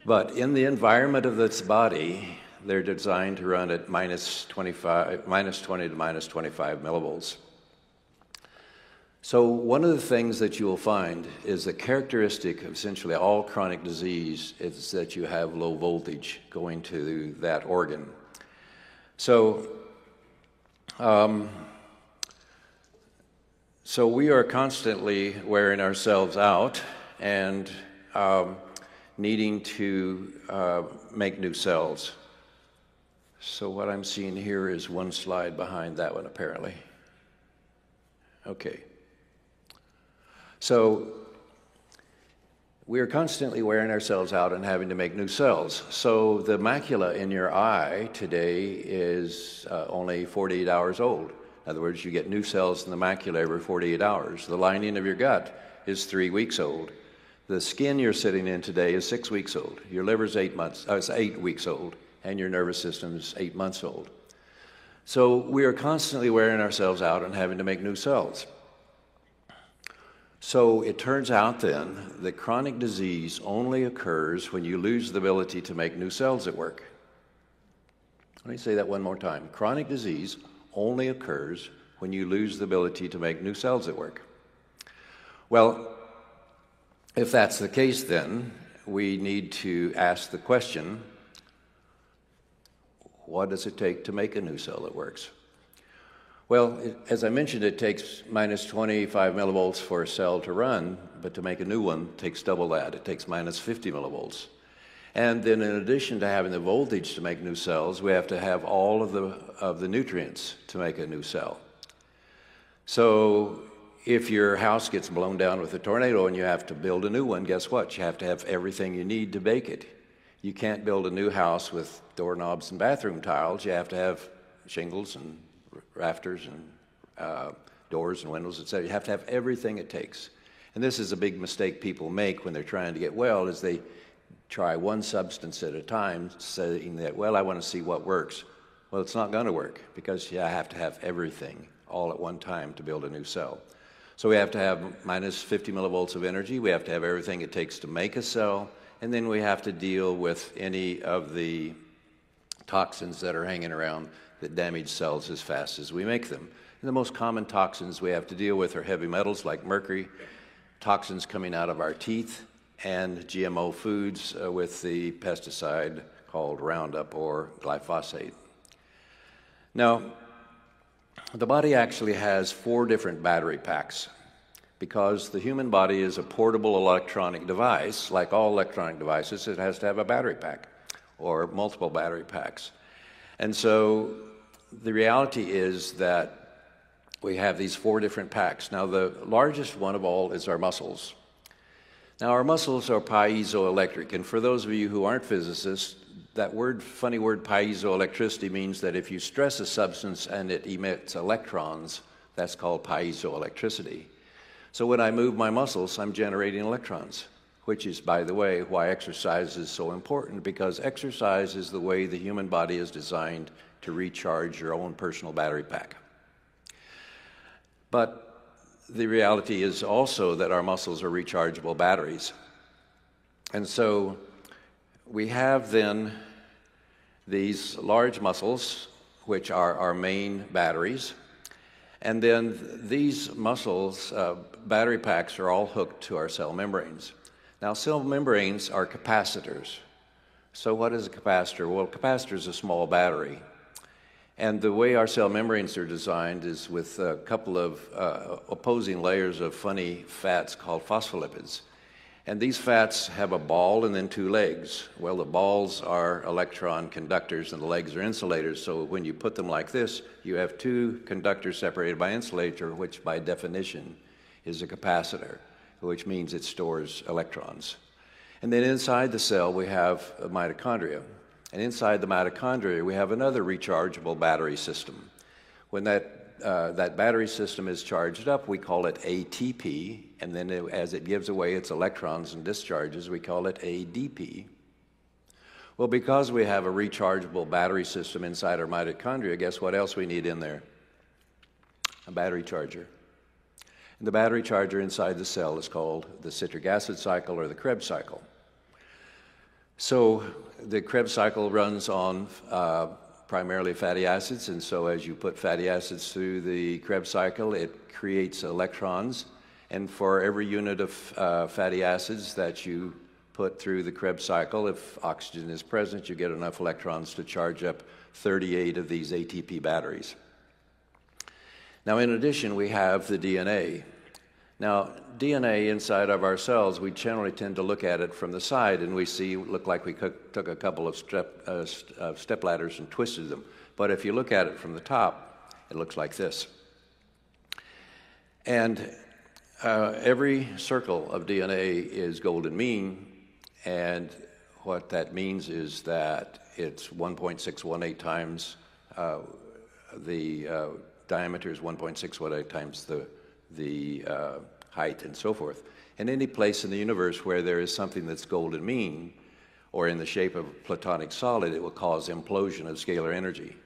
Speaker 2: But in the environment of this body, they're designed to run at minus 20 to minus 25 millivolts. So one of the things that you will find is the characteristic of essentially all chronic disease is that you have low voltage going to that organ. So, so we are constantly wearing ourselves out, and needing to make new cells. So what I'm seeing here is one slide behind that one, apparently. Okay. So we are constantly wearing ourselves out and having to make new cells. So the macula in your eye today is only 48 hours old. In other words, you get new cells in the macula every 48 hours. The lining of your gut is 3 weeks old. The skin you're sitting in today is 6 weeks old. Your liver's 8 weeks old, and your nervous system is 8 months old. So we are constantly wearing ourselves out and having to make new cells. So it turns out then that chronic disease only occurs when you lose the ability to make new cells at work. Let me say that one more time. Chronic disease only occurs when you lose the ability to make new cells at work. Well, if that's the case, then we need to ask the question, what does it take to make a new cell that works? Well, as I mentioned, it takes minus 25 millivolts for a cell to run, but to make a new one, it takes double that. It takes minus 50 millivolts. And then in addition to having the voltage to make new cells, we have to have all of the nutrients to make a new cell. So if your house gets blown down with a tornado and you have to build a new one, guess what? You have to have everything you need to bake it. You can't build a new house with doorknobs and bathroom tiles. You have to have shingles and rafters and doors and windows, etc. You have to have everything it takes. And this is a big mistake people make when they're trying to get well, is they try one substance at a time, saying that, well, I want to see what works. Well, it's not going to work, because you have to have everything all at one time to build a new cell. So we have to have minus 50 millivolts of energy. We have to have everything it takes to make a cell. And then we have to deal with any of the toxins that are hanging around that damage cells as fast as we make them. And the most common toxins we have to deal with are heavy metals like mercury, toxins coming out of our teeth, and GMO foods with the pesticide called Roundup or glyphosate. Now, the body actually has 4 different battery packs, because the human body is a portable electronic device. Like all electronic devices, it has to have a battery pack or multiple battery packs. And so the reality is that we have these 4 different packs. Now, the largest one of all is our muscles. Now, our muscles are piezoelectric, and for those of you who aren't physicists, that funny word piezoelectricity means that if you stress a substance and it emits electrons, that's called piezoelectricity. So when I move my muscles, I'm generating electrons, which is, by the way, why exercise is so important, because exercise is the way the human body is designed to recharge your own personal battery pack. But the reality is also that our muscles are rechargeable batteries. And so we have then these large muscles, which are our main batteries. And then these muscles, battery packs, are all hooked to our cell membranes. Now, cell membranes are capacitors. So what is a capacitor? Well, a capacitor is a small battery. And the way our cell membranes are designed is with a couple of opposing layers of funny fats called phospholipids. And these fats have a ball and then 2 legs. Well, the balls are electron conductors and the legs are insulators. So when you put them like this, you have 2 conductors separated by insulator, which by definition is a capacitor, which means it stores electrons. And then inside the cell, we have a mitochondria. And inside the mitochondria, we have another rechargeable battery system. When that battery system is charged up, we call it ATP, and then as it gives away its electrons and discharges, we call it ADP. Well, because we have a rechargeable battery system inside our mitochondria, guess what else we need in there? A battery charger. And the battery charger inside the cell is called the citric acid cycle or the Krebs cycle. So the Krebs cycle runs on primarily fatty acids, and so as you put fatty acids through the Krebs cycle, it creates electrons, and for every unit of fatty acids that you put through the Krebs cycle, if oxygen is present, you get enough electrons to charge up 38 of these ATP batteries. Now, in addition, we have the DNA. Now, DNA inside of our cells, we generally tend to look at it from the side, and we look like we took a couple of step ladders and twisted them. But if you look at it from the top, it looks like this. And every circle of DNA is golden mean, and what that means is that it's 1.618 times the diameter is 1.618 times the height and so forth. And any place in the universe where there is something that's golden mean, or in the shape of a platonic solid, it will cause implosion of scalar energy.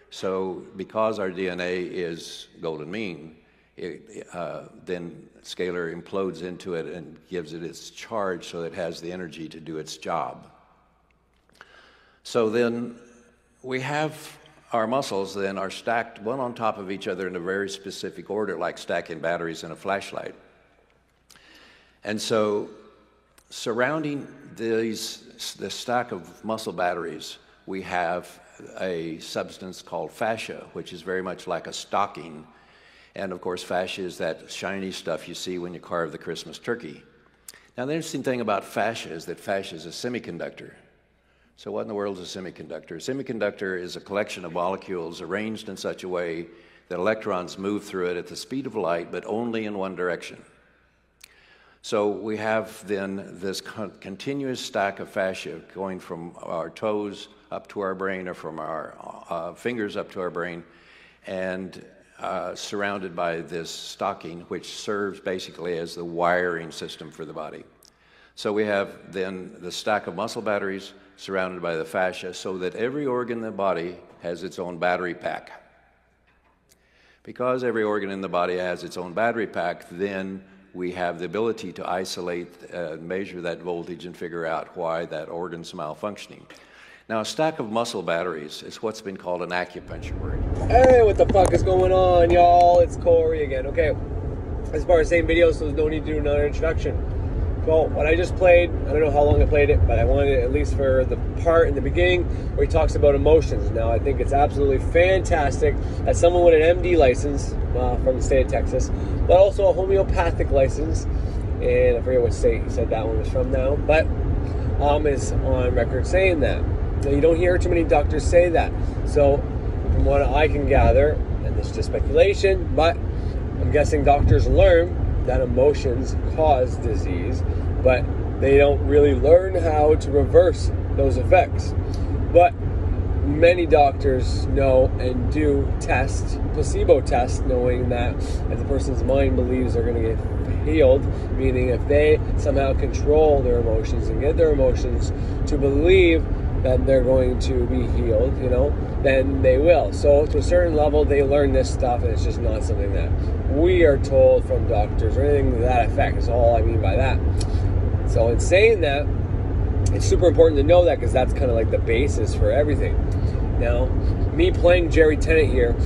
Speaker 2: So because our DNA is golden mean, then scalar implodes into it and gives it its charge so that it has the energy to do its job. So then we have our muscles then are stacked one on top of each other in a very specific order, like stacking batteries in a flashlight. And so surrounding this stack of muscle batteries, we have a substance called fascia, which is very much like a stocking. And of course, fascia is that shiny stuff you see when you carve the Christmas turkey. Now, the interesting thing about fascia is that fascia is a semiconductor. So what in the world is a semiconductor? A semiconductor is a collection of molecules arranged in such a way that electrons move through it at the speed of light, but only in one direction. So we have then this continuous stack of fascia going from our toes up to our brain, or from our fingers up to our brain, and surrounded by this stocking, which serves basically as the wiring system for the body. So we have then the stack of muscle batteries surrounded by the fascia, so that every organ in the body has its own battery pack. Because every organ in the body has its own battery pack, then we have the ability to isolate, measure that voltage, and figure out why that organ's malfunctioning. Now, a stack of muscle batteries is what's been called an acupuncture word.
Speaker 1: Hey, what the fuck is going on, y'all? It's Corey again. Okay, as far as same video, so there's no need to do another introduction. Well, what I just played, I don't know how long I played it, but I wanted it at least for the part in the beginning where he talks about emotions. Now, I think it's absolutely fantastic that someone with an MD license from the state of Texas, but also a homeopathic license, and I forget what state he said that one was from now, but is on record saying that. Now, you don't hear too many doctors say that. So, from what I can gather, and this is just speculation, but I'm guessing doctors learn that emotions cause disease, but they don't really learn how to reverse those effects. But many doctors know and do placebo test, knowing that if the person's mind believes they're going to get healed, meaning if they somehow control their emotions and get their emotions to believe that they're going to be healed, then they will. So to a certain level, they learn this stuff, and it's just not something that we are told from doctors or anything to that effect. Is all I mean by that. So in saying that, it's super important to know that, because that's kind of like the basis for everything. Now, me playing Jerry Tennant here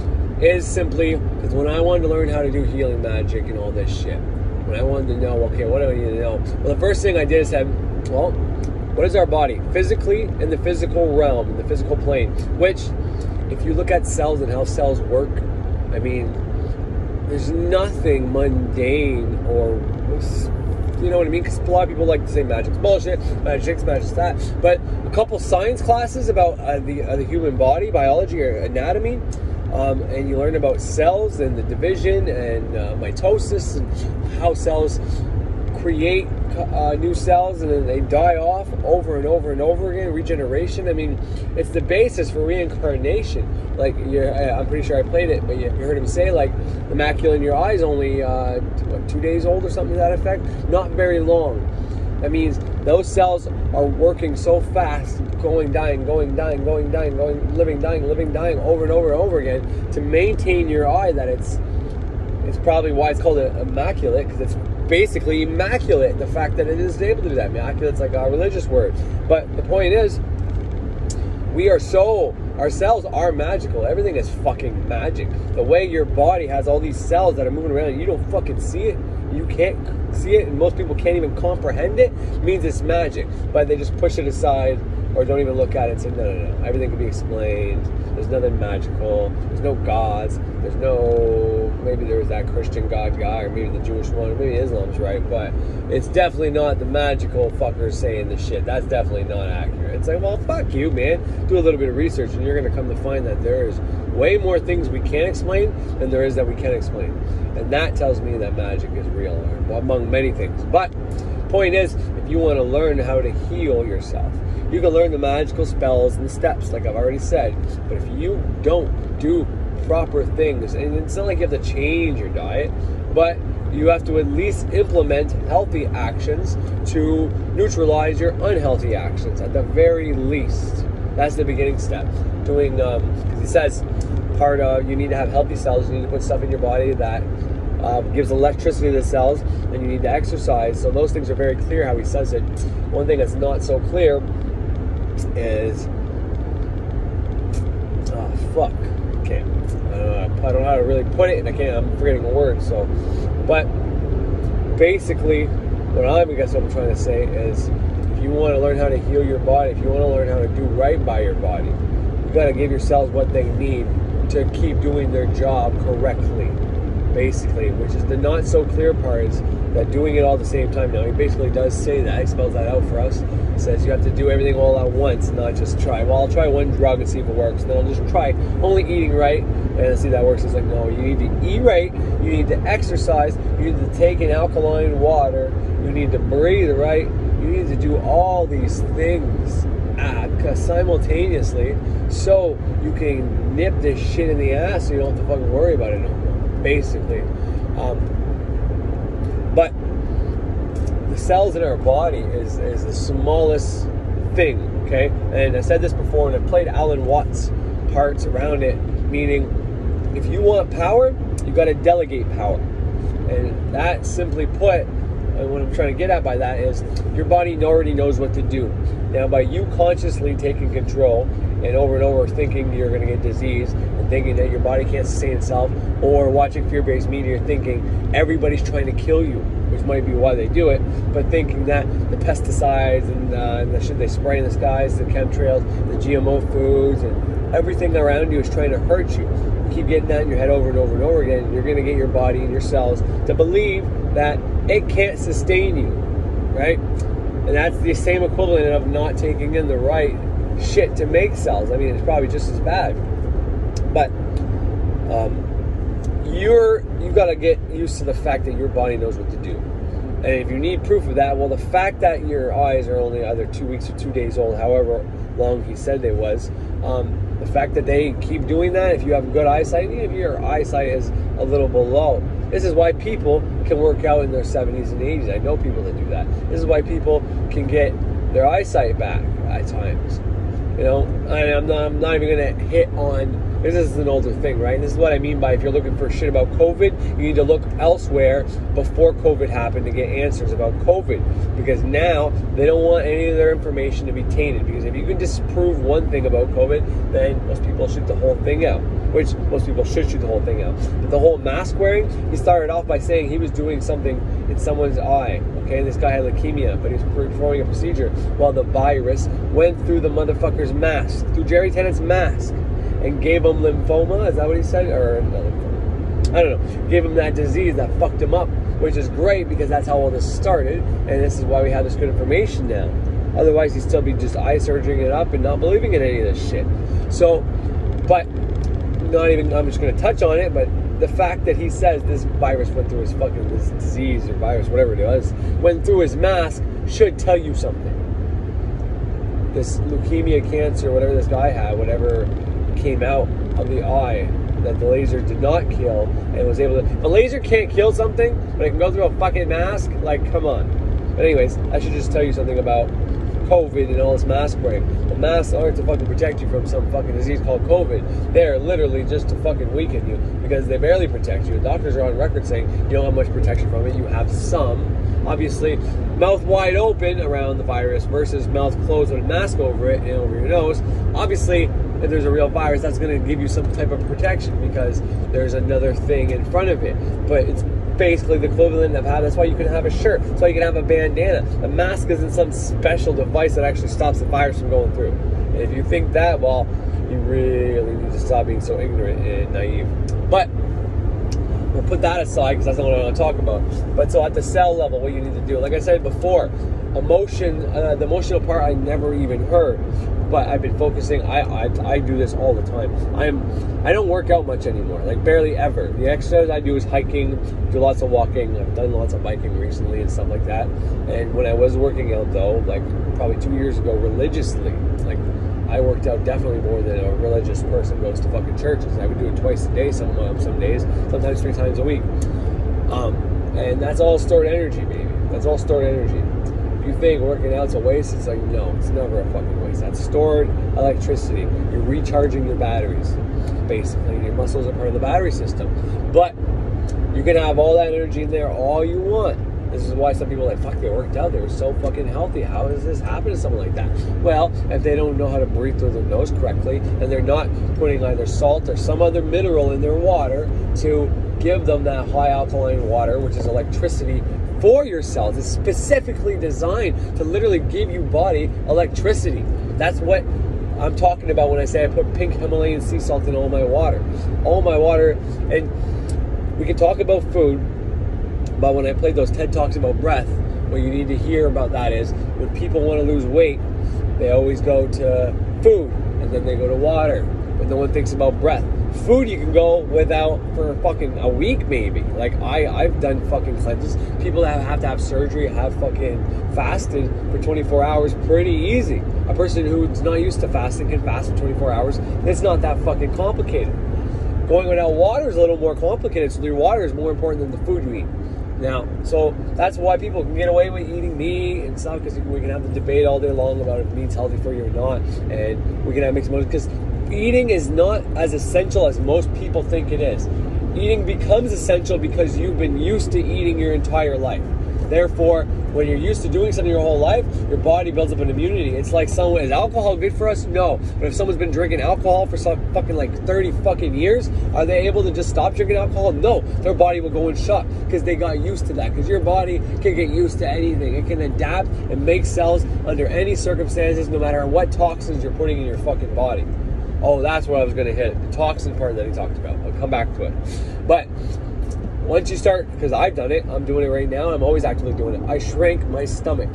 Speaker 1: is simply because when I wanted to learn how to do healing magic and all this shit, when I wanted to know, okay, what do I need to know? Well, the first thing I did is said, well, what is our body? Physically, in the physical realm, in the physical plane, which, if you look at cells and how cells work, I mean, there's nothing mundane or, you know what I mean? Because a lot of people like to say magic's bullshit, magic's that. But a couple science classes about the human body, biology or anatomy, and you learn about cells and the division and mitosis and how cells create new cells and then they die off over and over and over again. Regeneration. I mean, it's the basis for reincarnation. Like, I'm pretty sure I played it, but you heard him say, like, the macula in your eye is only 2 days old or something to that effect. Not very long. That means those cells are working so fast, dying, living, dying over and over and over again to maintain your eye. That it's probably why it's called immaculate, because it's basically immaculate, the fact that it is able to do that. Immaculate's like a religious word. But the point is, our cells are magical. Everything is fucking magic. The way your body has all these cells that are moving around and you don't fucking see it, you can't see it, and most people can't even comprehend it, means it's magic. But they just push it aside or don't even look at it and say, no, everything can be explained. There's nothing magical. There's no gods. There's no, maybe there was that Christian God guy, or maybe the Jewish one, or maybe Islam's right, but it's definitely not the magical fuckers saying this shit. That's definitely not accurate. It's like, well, fuck you, man. Do a little bit of research, and you're going to come to find that there is way more things we can't explain than there is that we can explain. And that tells me that magic is real, among many things. But point is, if you want to learn how to heal yourself, you can learn the magical spells and the steps, like I've already said. But if you don't do proper things, and it's not like you have to change your diet, but you have to at least implement healthy actions to neutralize your unhealthy actions, at the very least. That's the beginning step. Doing, because he says, part of, you need to have healthy cells, you need to put stuff in your body that gives electricity to the cells, and you need to exercise. So those things are very clear how he says it. One thing that's not so clear is, okay, I don't know how to really put it, and I'm forgetting a word. So, but basically, what I'm trying to say is, if you want to learn how to heal your body, if you want to learn how to do right by your body, you got to give your cells what they need to keep doing their job correctly. Basically, which is the not so clear part, is that doing it all at the same time. Now, he basically does say that. He spells that out for us. He says you have to do everything all at once, not just try. Well, I'll try one drug and see if it works. Then I'll just try only eating right and see if that works. He's like, no, you need to eat right. You need to exercise. You need to take in alkaline water. You need to breathe right. You need to do all these things simultaneously, so you can nip this shit in the ass, so you don't have to fucking worry about it no more. Basically, but the cells in our body is the smallest thing, okay? And I said this before, and I played Alan Watts parts around it, meaning if you want power, you got to delegate power. And that, simply put, and what I'm trying to get at by that is, your body already knows what to do. Now, by you consciously taking control and over thinking you're going to get disease, and thinking that your body can't sustain itself, or watching fear-based media thinking everybody's trying to kill you, which might be why they do it, but thinking that the pesticides and the shit they spray in the skies, the chemtrails, the GMO foods, and everything around you is trying to hurt you. You keep getting that in your head over and over again, you're going to get your body and your cells to believe that it can't sustain you, right? And that's the same equivalent of not taking in the right shit to make cells. I mean, it's probably just as bad. But you got to get used to the fact that your body knows what to do. And if you need proof of that, well, the fact that your eyes are only either 2 weeks or 2 days old, however long he said they was, the fact that they keep doing that, if you have good eyesight, even if your eyesight is a little below, this is why people can work out in their 70s and 80s. I know people that do that. This is why people can get their eyesight back at times. You know, I'm not even going to hit on, this is an older thing, right? This is what I mean by, if you're looking for shit about COVID, you need to look elsewhere before COVID happened to get answers about COVID. Because now, they don't want any of their information to be tainted. Because if you can disprove one thing about COVID, then most people shoot the whole thing out. Which, most people should shoot the whole thing out. But the whole mask wearing, he started off by saying he was doing something in someone's eye. Okay, this guy had leukemia, but he was performing a procedure while the virus went through the motherfucker's mask, through Jerry Tennant's mask, and gave him lymphoma. Is that what he said? Or I don't know. Gave him that disease that fucked him up, which is great because that's how all this started, and this is why we have this good information now. Otherwise, he'd still be just eye surgerying it up and not believing in any of this shit. So, but I'm just going to touch on it, but the fact that he says this virus went through his fucking, this disease or virus, whatever it was, went through his mask should tell you something. This leukemia, cancer, whatever this guy had, whatever came out of the eye that the laser did not kill, and was able to, if a laser can't kill something, but it can go through a fucking mask, like, come on. But anyways, I should just tell you something about COVID and all this mask wearing. The masks aren't to fucking protect you from some fucking disease called COVID. They're literally just to fucking weaken you, because they barely protect you. Doctors are on record saying you don't have much protection from it. You have some. Obviously, mouth wide open around the virus versus mouth closed with a mask over it and over your nose. Obviously, if there's a real virus, that's going to give you some type of protection because there's another thing in front of it. But it's basically the equivalent of having. That's why you can have a shirt. That's why you can have a bandana. The mask isn't some special device that actually stops the virus from going through. And if you think that, well, you really need to stop being so ignorant and naive. But we'll put that aside because that's not what I want to talk about. But so at the cell level, what you need to do, like I said before, emotion, the emotional part I never even heard. But I've been focusing. I do this all the time. I don't work out much anymore, like barely ever. The exercise I do is hiking, do lots of walking. I've done lots of biking recently and stuff like that. And when I was working out though, like probably 2 years ago, religiously, like I worked out definitely more than a religious person goes to fucking churches. I would do it twice a day, some days, sometimes 3 times a week. And that's all stored energy, baby. That's all stored energy. If you think working out's a waste, it's like, no, it's never a fucking waste. That's stored electricity. You're recharging your batteries, basically. Your muscles are part of the battery system. But you can have all that energy in there all you want. This is why some people are like, fuck, they worked out. They were so fucking healthy. How does this happen to someone like that? Well, if they don't know how to breathe through their nose correctly, and they're not putting either salt or some other mineral in their water to give them that high alkaline water, which is electricity for your cells. It's specifically designed to literally give you body electricity. That's what I'm talking about when I say I put pink Himalayan sea salt in all my water. All my water, and we can talk about food, but when I played those TED Talks about breath, what you need to hear about that is when people want to lose weight, they always go to food, and then they go to water, but no one thinks about breath. Food you can go without for fucking a week maybe. Like I've done fucking cleanses. People that have to have surgery have fucking fasted for 24 hours pretty easy. A person who's not used to fasting can fast for 24 hours. It's not that fucking complicated. Going without water is a little more complicated, so your water is more important than the food you eat. Now, so that's why people can get away with eating meat and stuff, because we can have the debate all day long about if meat's healthy for you or not, and we can have mixed emotions, because eating is not as essential as most people think it is. Eating becomes essential because you've been used to eating your entire life. Therefore, when you're used to doing something your whole life, your body builds up an immunity. It's like is alcohol good for us? No. But if someone's been drinking alcohol for some fucking like 30 fucking years, are they able to just stop drinking alcohol? No. Their body will go in shock because they got used to that. Because your body can get used to anything. It can adapt and make cells under any circumstances, no matter what toxins you're putting in your fucking body. Oh, that's what I was going to hit. The toxin part that he talked about. I'll come back to it. But once you start, because I've done it, I'm doing it right now, I'm always actively doing it. I shrank my stomach.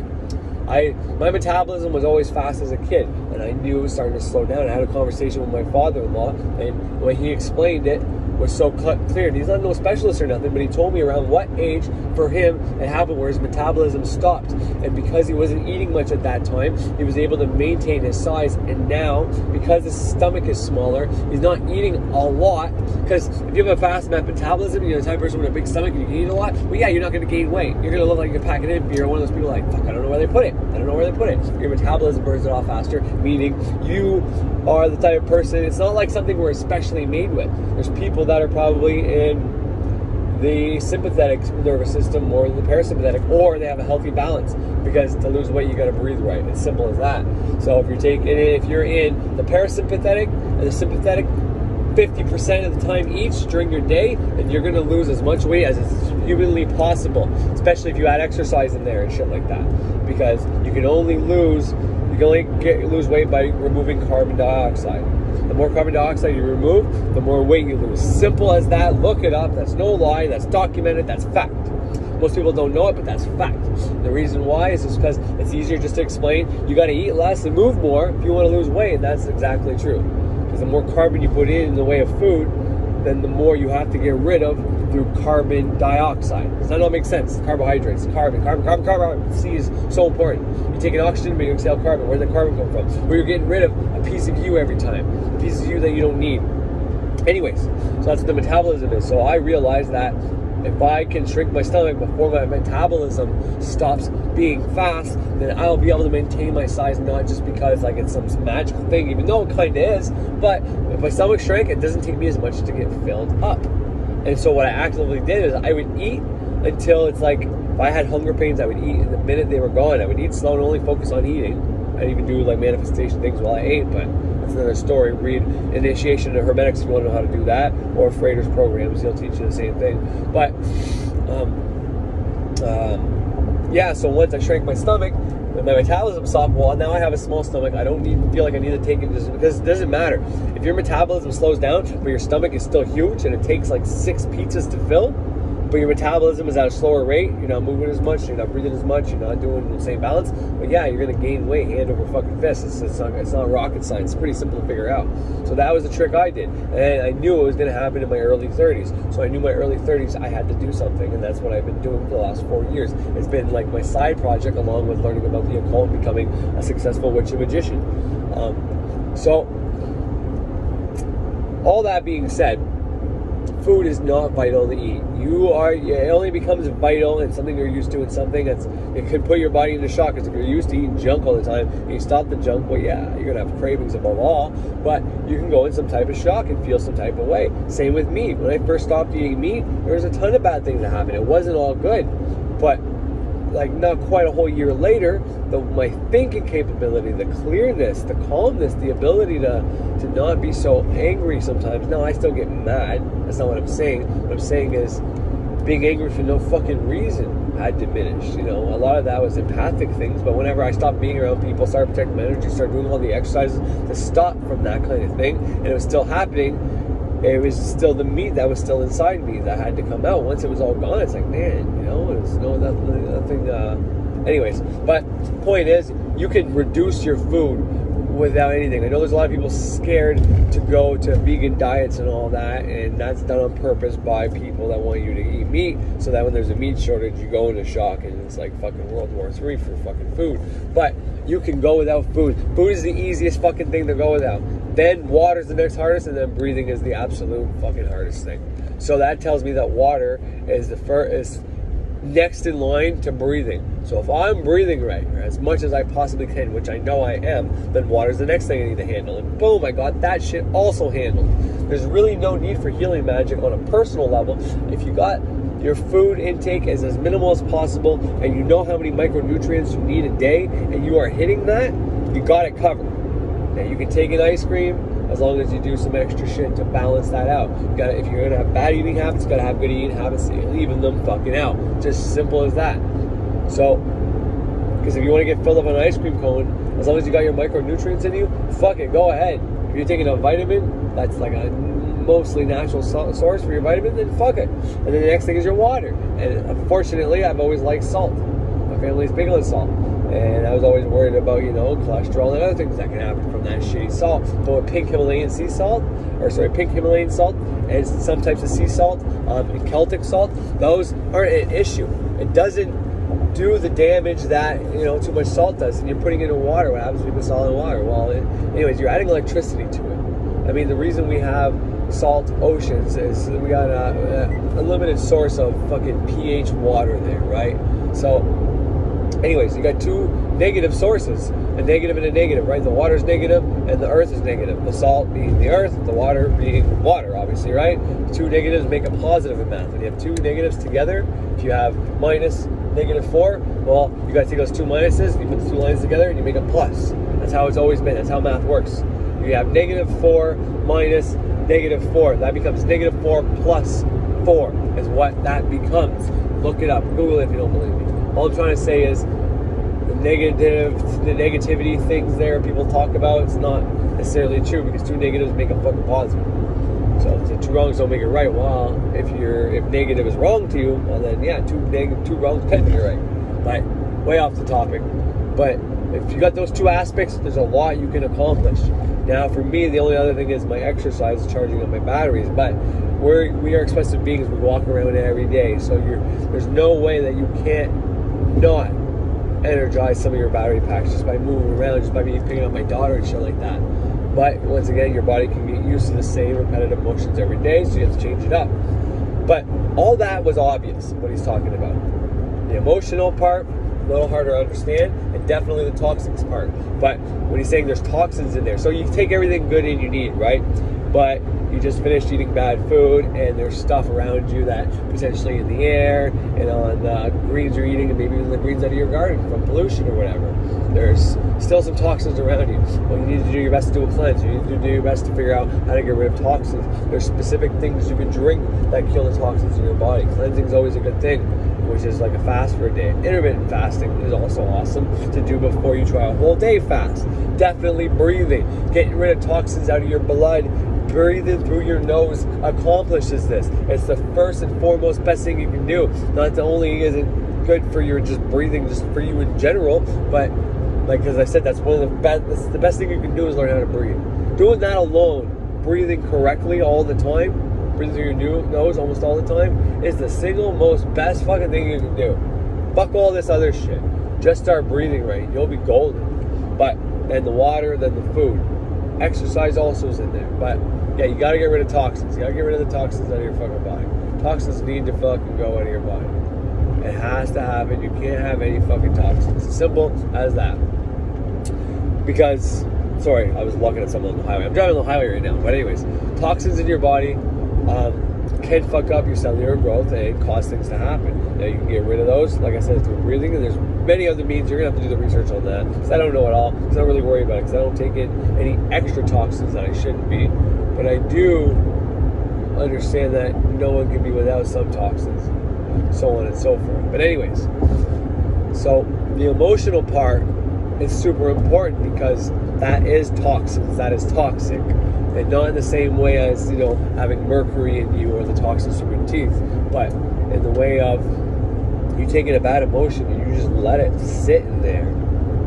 Speaker 1: My metabolism was always fast as a kid, and I knew it was starting to slow down. I had a conversation with my father-in-law, and when he explained it, was so clear. He's not no specialist or nothing, but he told me around what age for him it happened where his metabolism stopped. And because he wasn't eating much at that time, he was able to maintain his size. And now, because his stomach is smaller, he's not eating a lot. Because if you have a fast metabolism, you're the type of person with a big stomach and you can eat a lot, well, yeah, you're not going to gain weight. You're going to look like you're packing in. You're one of those people like, fuck, I don't know where they put it. I don't know where they put it. Your metabolism burns it off faster, meaning you are the type of person, it's not like something we're especially made with. There's people that are probably in the sympathetic nervous system more than the parasympathetic, or they have a healthy balance, because to lose weight you got to breathe right. It's simple as that. So if you're in the parasympathetic and the sympathetic 50% of the time each during your day, then you're going to lose as much weight as is humanly possible, especially if you add exercise in there and shit like that, because you can only lose weight by removing carbon dioxide. The more carbon dioxide you remove, the more weight you lose. Simple as that. Look it up. That's no lie. That's documented. That's fact. Most people don't know it, but that's fact. The reason why is just because it's easier just to explain. You got to eat less and move more if you want to lose weight, and that's exactly true. Because the more carbon you put in the way of food, then the more you have to get rid of through carbon dioxide. Does that not make sense? Carbohydrates, carbon. C is so important. You take an oxygen, but you exhale carbon. Where did the carbon come from? Where you're getting rid of a piece of you every time. A piece of you that you don't need. Anyways, so that's what the metabolism is. So I realized that if I can shrink my stomach before my metabolism stops being fast, then I'll be able to maintain my size, not just because like it's some magical thing, even though it kind of is, but if my stomach shrank, it doesn't take me as much to get filled up. And so what I actively did is I would eat until it's like, if I had hunger pains, I would eat, and the minute they were gone, I would eat slow and only focus on eating. I'd even do like manifestation things while I ate, but that's another story. Read Initiation to Hermetics if you want to know how to do that, or Freighter's programs, he'll teach you the same thing. But Yeah, so once I shrank my stomach, and my metabolism stopped, well, now I have a small stomach. I don't feel like I need to take it, because it doesn't matter. If your metabolism slows down, but your stomach is still huge, and it takes like 6 pizzas to fill, but your metabolism is at a slower rate, you're not moving as much, you're not breathing as much, you're not doing the same balance, but yeah, you're going to gain weight hand over fucking fist. It's not rocket science. It's pretty simple to figure out. So that was the trick I did, and I knew it was going to happen in my early 30s. So I knew my early 30s I had to do something, and that's what I've been doing for the last 4 years. It's been like my side project, along with learning about the occult and becoming a successful witch and magician. So all that being said, food is not vital to eat. It only becomes vital and something you're used to, and something it can put your body into shock. Because if you're used to eating junk all the time and you stop the junk, well, yeah, you're gonna have cravings above all, but you can go in some type of shock and feel some type of way. Same with meat. When I first stopped eating meat, there was a ton of bad things that happened. It wasn't all good, but like not quite a whole year later, my thinking capability, the clearness, the calmness, the ability to not be so angry sometimes. Now, I still get mad. That's not what I'm saying. What I'm saying is being angry for no fucking reason had diminished. You know, a lot of that was empathic things, but whenever I stopped being around people, started protecting my energy, started doing all the exercises to stop from that kind of thing, and it was still happening, it was still the meat that was still inside me that had to come out. Once it was all gone, it's like, man, you know, there's nothing. Anyways, but point is, you can reduce your food without anything. I know there's a lot of people scared to go to vegan diets and all that, and that's done on purpose by people that want you to eat meat, so that when there's a meat shortage, you go into shock, and it's like fucking World War III for fucking food. But you can go without food. Food is the easiest fucking thing to go without. Then water's the next hardest, and then breathing is the absolute fucking hardest thing. So that tells me that water is next in line to breathing. So if I'm breathing right, or as much as I possibly can, which I know I am, then water's the next thing I need to handle. And boom, I got that shit also handled. There's really no need for healing magic on a personal level. If you got your food intake is as minimal as possible, and you know how many micronutrients you need a day, and you are hitting that, you got it covered. Now, you can take an ice cream, as long as you do some extra shit to balance that out. If you're gonna have bad eating habits, you gotta have good eating habits, leaving them fucking out. Just simple as that. So, because if you want to get filled up on an ice cream cone, as long as you got your micronutrients in you, fuck it, go ahead. If you're taking a vitamin, that's like a mostly natural source for your vitamin, then fuck it. And then the next thing is your water. And unfortunately, I've always liked salt. My family's big on salt. And I was always worried about, you know, cholesterol and other things that can happen from that shitty salt. But with pink Himalayan salt, and some types of sea salt, and Celtic salt, those aren't an issue. It doesn't do the damage that, you know, too much salt does. And you're putting it in water. What happens when you put salt in water? Well, anyways, you're adding electricity to it. I mean, the reason we have salt oceans is we got a limited source of fucking pH water there, right? So anyways, you got two negative sources, a negative and a negative, right? The water's negative and the earth is negative. The salt being the earth, the water being water, obviously, right? Two negatives make a positive in math. When you have two negatives together, if you have minus -4, well, you got to take those two minuses, you put the two lines together, and you make a plus. That's how it's always been. That's how math works. You have -4 minus -4. That becomes -4 plus 4 is what that becomes. Look it up. Google it if you don't believe me. All I'm trying to say is the negativity things there people talk about, it's not necessarily true, because two negatives make a fucking positive. So two wrongs don't make it right. Well, if negative is wrong to you, well then yeah, two wrongs can be right. But way off the topic. But if you got those two aspects, there's a lot you can accomplish. Now for me, the only other thing is my exercise, charging up my batteries. But we are expensive beings. We walk around every day, so there's no way that you can't not energize some of your battery packs just by moving around, just by me picking up my daughter and shit like that. But once again, your body can get used to the same repetitive motions every day, so you have to change it up. But all that was obvious, what he's talking about. The emotional part, a little harder to understand, and definitely the toxics part. But when he's saying there's toxins in there, so you take everything good in you need, right? but you just finished eating bad food, and there's stuff around you that potentially in the air and on the greens you're eating, and maybe even the greens out of your garden from pollution or whatever. There's still some toxins around you. Well, you need to do your best to do a cleanse. You need to do your best to figure out how to get rid of toxins. There's specific things you can drink that kill the toxins in your body. Cleansing is always a good thing, which is like a fast for a day. Intermittent fasting is also awesome to do before you try a whole day fast. Definitely breathing, getting rid of toxins out of your blood. Breathing through your nose accomplishes this. It's the first and foremost best thing you can do. Not only is it good for your just breathing, just for you in general, but like as I said, that's one of the best. That's the best thing you can do is learn how to breathe. Doing that alone, breathing correctly all the time, breathing through your nose almost all the time, is the single most best fucking thing you can do. Fuck all this other shit. Just start breathing right. You'll be golden. But then the water, then the food. Exercise also is in there. But yeah, you gotta get rid of toxins. You gotta get rid of the toxins out of your fucking body. Toxins need to fucking go out of your body. It has to happen. You can't have any fucking toxins. It's simple as that. Because, sorry, I was looking at something on the highway. I'm driving on the highway right now. But anyways, toxins in your body can fuck up your cellular growth and cause things to happen. Now, you can get rid of those, like I said, through breathing. And there's many other means. You're going to have to do the research on that. Because I don't know it all. Because I don't really worry about it. Because I don't take in any extra toxins that I shouldn't be. But I do understand that no one can be without some toxins. So on and so forth. But anyways, so the emotional part is super important because that is toxins, that is toxic, and not in the same way as, you know, having mercury in you or the toxins from your teeth, but in the way of you taking a bad emotion and you just let it sit in there.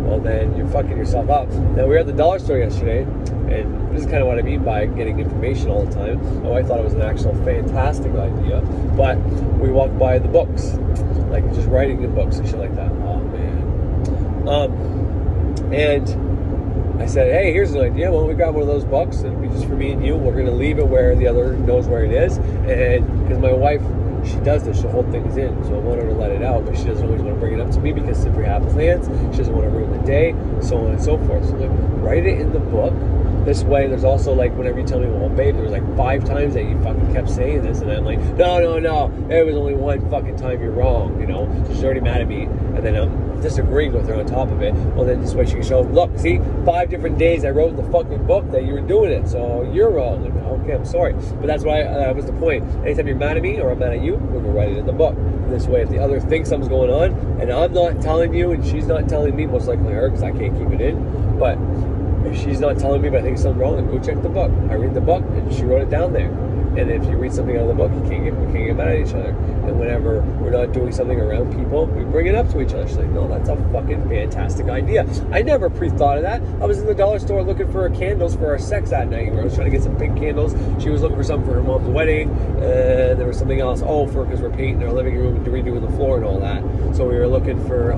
Speaker 1: Well, then you're fucking yourself up. Now, we were at the dollar store yesterday, and this is kind of what I mean by getting information all the time. Oh, I thought it was an actual fantastic idea, but we walked by the books, like just writing in books and shit like that. Oh, man. And I said, hey, here's an idea. Why don't we grab one of those books? It'll be just for me and you. We're going to leave it where the other knows where it is. And because my wife, she does this, she'll hold things in. So I want her to let it out, but she doesn't always want to bring it up to me because if we have plans, she doesn't want to ruin the day, so on and so forth. So like, write it in the book. This way, there's also like whenever you tell me, well, babe, there was like 5 times that you fucking kept saying this, and I'm like, no, it was only one fucking time you're wrong, you know. So she's already mad at me, and then I'm disagreeing with her on top of it. Well, then this way she can show, look, see, 5 different days I wrote in the fucking book that you were doing it, so you're wrong. And, okay, I'm sorry, but that's why that was the point. Anytime you're mad at me or I'm mad at you, we're gonna write it in the book. This way, if the other thinks something's going on, and I'm not telling you, and she's not telling me, most likely her, because I can't keep it in, but if she's not telling me, but I think something's wrong, then go check the book. I read the book, and she wrote it down there. And if you read something out of the book, we can't get mad at each other. And whenever we're not doing something around people, we bring it up to each other. She's like, no, that's a fucking fantastic idea. I never pre-thought of that. I was in the dollar store looking for candles for our sex that night. I was trying to get some pink candles. She was looking for something for her mom's wedding. And there was something else, because we're painting our living room and redoing the floor and all that. So we were looking for...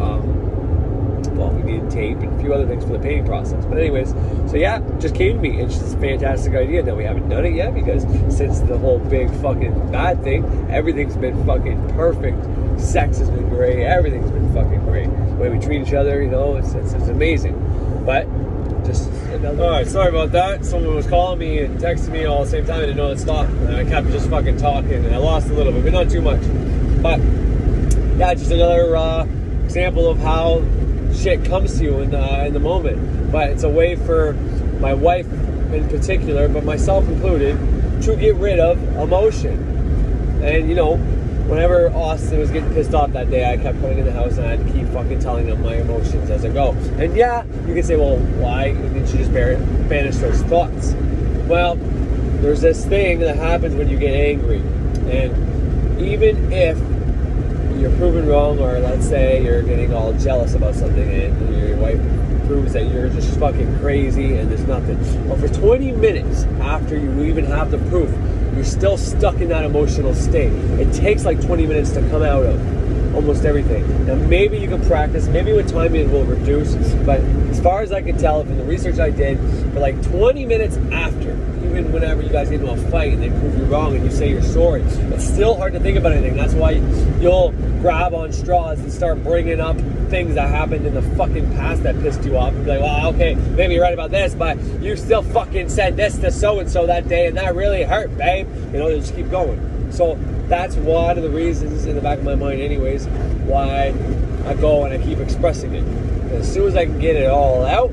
Speaker 1: we needed tape and a few other things for the painting process. But anyways, so yeah, just came to me. It's just a fantastic idea. Now, we haven't done it yet because since the whole big fucking bad thing, everything's been fucking perfect. Sex has been great. Everything's been fucking great. The way we treat each other, you know, it's amazing. But just another... Alright, sorry about that. Someone was calling me and texting me all at the same time. I didn't know it stopped. And I kept just fucking talking and I lost a little bit, but not too much. But yeah, just another example of how shit comes to you in the moment. But it's a way for my wife in particular, but myself included, to get rid of emotion. And you know, whenever Austin was getting pissed off that day, I kept coming in the house and I had to keep fucking telling him my emotions as I go. And yeah, you can say, well, why didn't you just banish those thoughts? Well, there's this thing that happens when you get angry. And even if you're proven wrong, or let's say you're getting all jealous about something and your wife proves that you're just fucking crazy and there's nothing. Well, for 20 minutes after you even have the proof, you're still stuck in that emotional state. It takes like 20 minutes to come out of. almost everything. Now maybe you can practice, maybe with time it will reduce, but as far as I can tell from the research I did, for like 20 minutes after, even whenever you guys get into a fight and they prove you wrong and you say you're sorry, it's still hard to think about anything. That's why you'll grab on straws and start bringing up things that happened in the fucking past that pissed you off and be like, well, okay, maybe you're right about this, but you still fucking said this to so-and-so that day and that really hurt, babe. You know, they just keep going. So that's one of the reasons in the back of my mind anyways why I go and I keep expressing it. As soon as I can get it all out,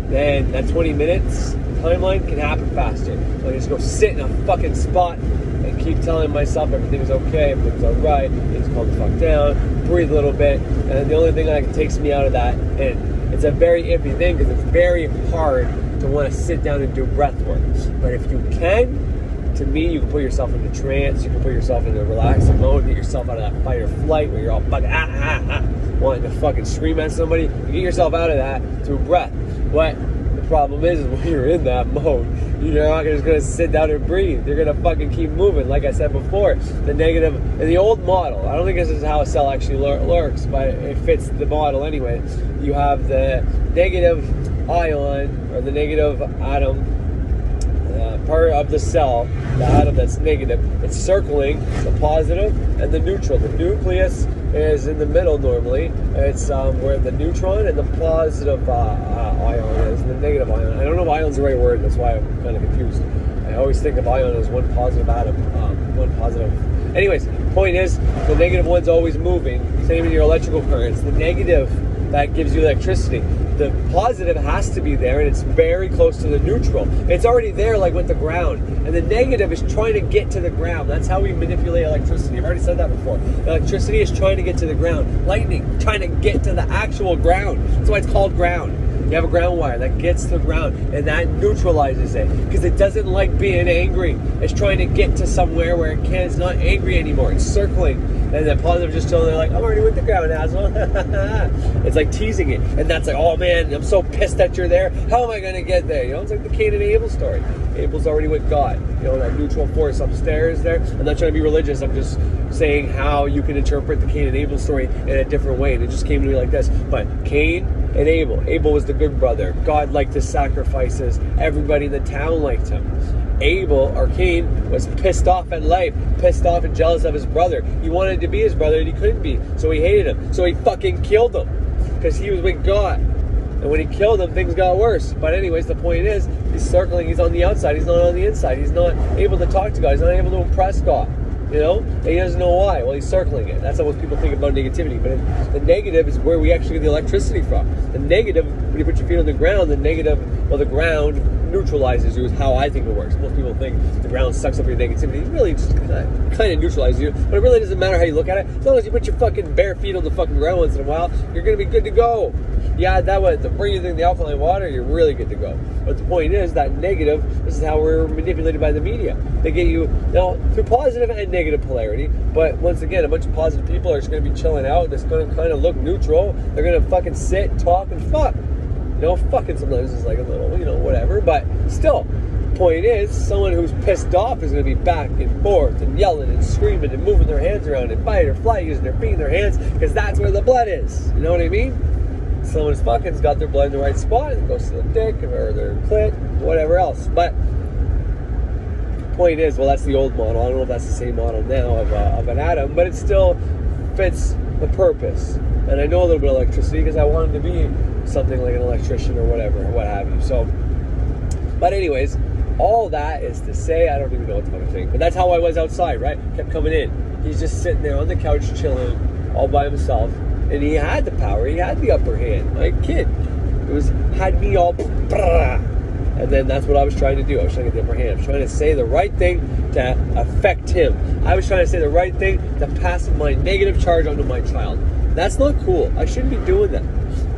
Speaker 1: then that 20 minutes timeline can happen faster. So I just go sit in a fucking spot and keep telling myself everything's okay, everything's alright, things calm the fuck down, breathe a little bit, and the only thing that takes me out of that, and it's a very iffy thing because it's very hard to want to sit down and do breath work. But if you can, to me, you can put yourself into trance, you can put yourself into a relaxing mode, get yourself out of that fight or flight where you're all fucking wanting to fucking scream at somebody. You get yourself out of that through breath. But the problem is when you're in that mode, you're not just going to sit down and breathe. You're going to fucking keep moving. Like I said before, the negative, in the old model, I don't think this is how a cell actually works, but it fits the model anyway. You have the negative ion, or the negative atom, part of the cell, the atom that's negative, it's circling the positive and the neutral. The nucleus is in the middle normally. It's where the neutron and the positive ion is, and the negative ion. I don't know if ion's the right word, that's why I'm kind of confused. I always think of ion as one positive atom, one positive. Anyways, point is, the negative one's always moving. Same in your electrical currents. The negative, that gives you electricity. The positive has to be there, and it's very close to the neutral. It's already there, like with the ground. And the negative is trying to get to the ground. That's how we manipulate electricity. I've already said that before. Electricity is trying to get to the ground. Lightning, trying to get to the actual ground. That's why it's called ground. You have a ground wire that gets to the ground, and that neutralizes it. Because it doesn't like being angry. It's trying to get to somewhere where it can't. It's not angry anymore. It's circling. And the positive just telling it, like, I'm already with the ground, asshole. It's like teasing it. And that's like, oh man, I'm so pissed that you're there. How am I going to get there? You know, it's like the Cain and Abel story. Abel's already with God. You know, that neutral force upstairs there. I'm not trying to be religious. I'm just saying how you can interpret the Cain and Abel story in a different way. And it just came to me like this. But Cain and Abel. Abel was the good brother. God liked his sacrifices. Everybody in the town liked him. Abel, or Cain, was pissed off at life, pissed off and jealous of his brother. He wanted to be his brother and he couldn't be, so he hated him. So he fucking killed him because he was with God. And when he killed him, things got worse. But anyways, the point is, he's circling, he's on the outside, he's not on the inside. He's not able to talk to God, he's not able to impress God. You know? And he doesn't know why. Well, he's circling it. That's how most people think about negativity. But the negative is where we actually get the electricity from. The negative, when you put your feet on the ground, the negative, well, the ground neutralizes you is how I think it works. Most people think the ground sucks up your negativity. It really just kind of neutralizes you. But it really doesn't matter how you look at it. As long as you put your fucking bare feet on the fucking ground once in a while, you're going to be good to go. Yeah, that way, the breathing, the alkaline water, you're really good to go. But the point is that negative, this is how we're manipulated by the media. They get you, now, through positive and negative polarity, but once again, a bunch of positive people are just going to be chilling out, that's going to kind of look neutral, they're going to fucking sit, talk, and fuck. You know, fucking sometimes is like a little, you know, whatever, but still, point is, someone who's pissed off is going to be back and forth and yelling and screaming and moving their hands around and fight or flight, using their feet and their hands, because that's where the blood is. You know what I mean? Someone who's fucking's got their blood in the right spot, it goes to the dick or their clit, whatever else. But point is, well, that's the old model. I don't know if that's the same model now of an atom, but it still fits the purpose. And I know a little bit of electricity because I wanted to be something like an electrician or whatever, or what have you. So, but anyways, all that is to say, I don't even know what the fuck I'm saying, but that's how I was outside, right? Kept coming in. He's just sitting there on the couch chilling, all by himself. And he had the power, he had the upper hand. My kid, had me all, and then that's what I was trying to do. I was trying to get the upper hand. I was trying to say the right thing to affect him. I was trying to say the right thing to pass my negative charge onto my child. That's not cool. I shouldn't be doing that.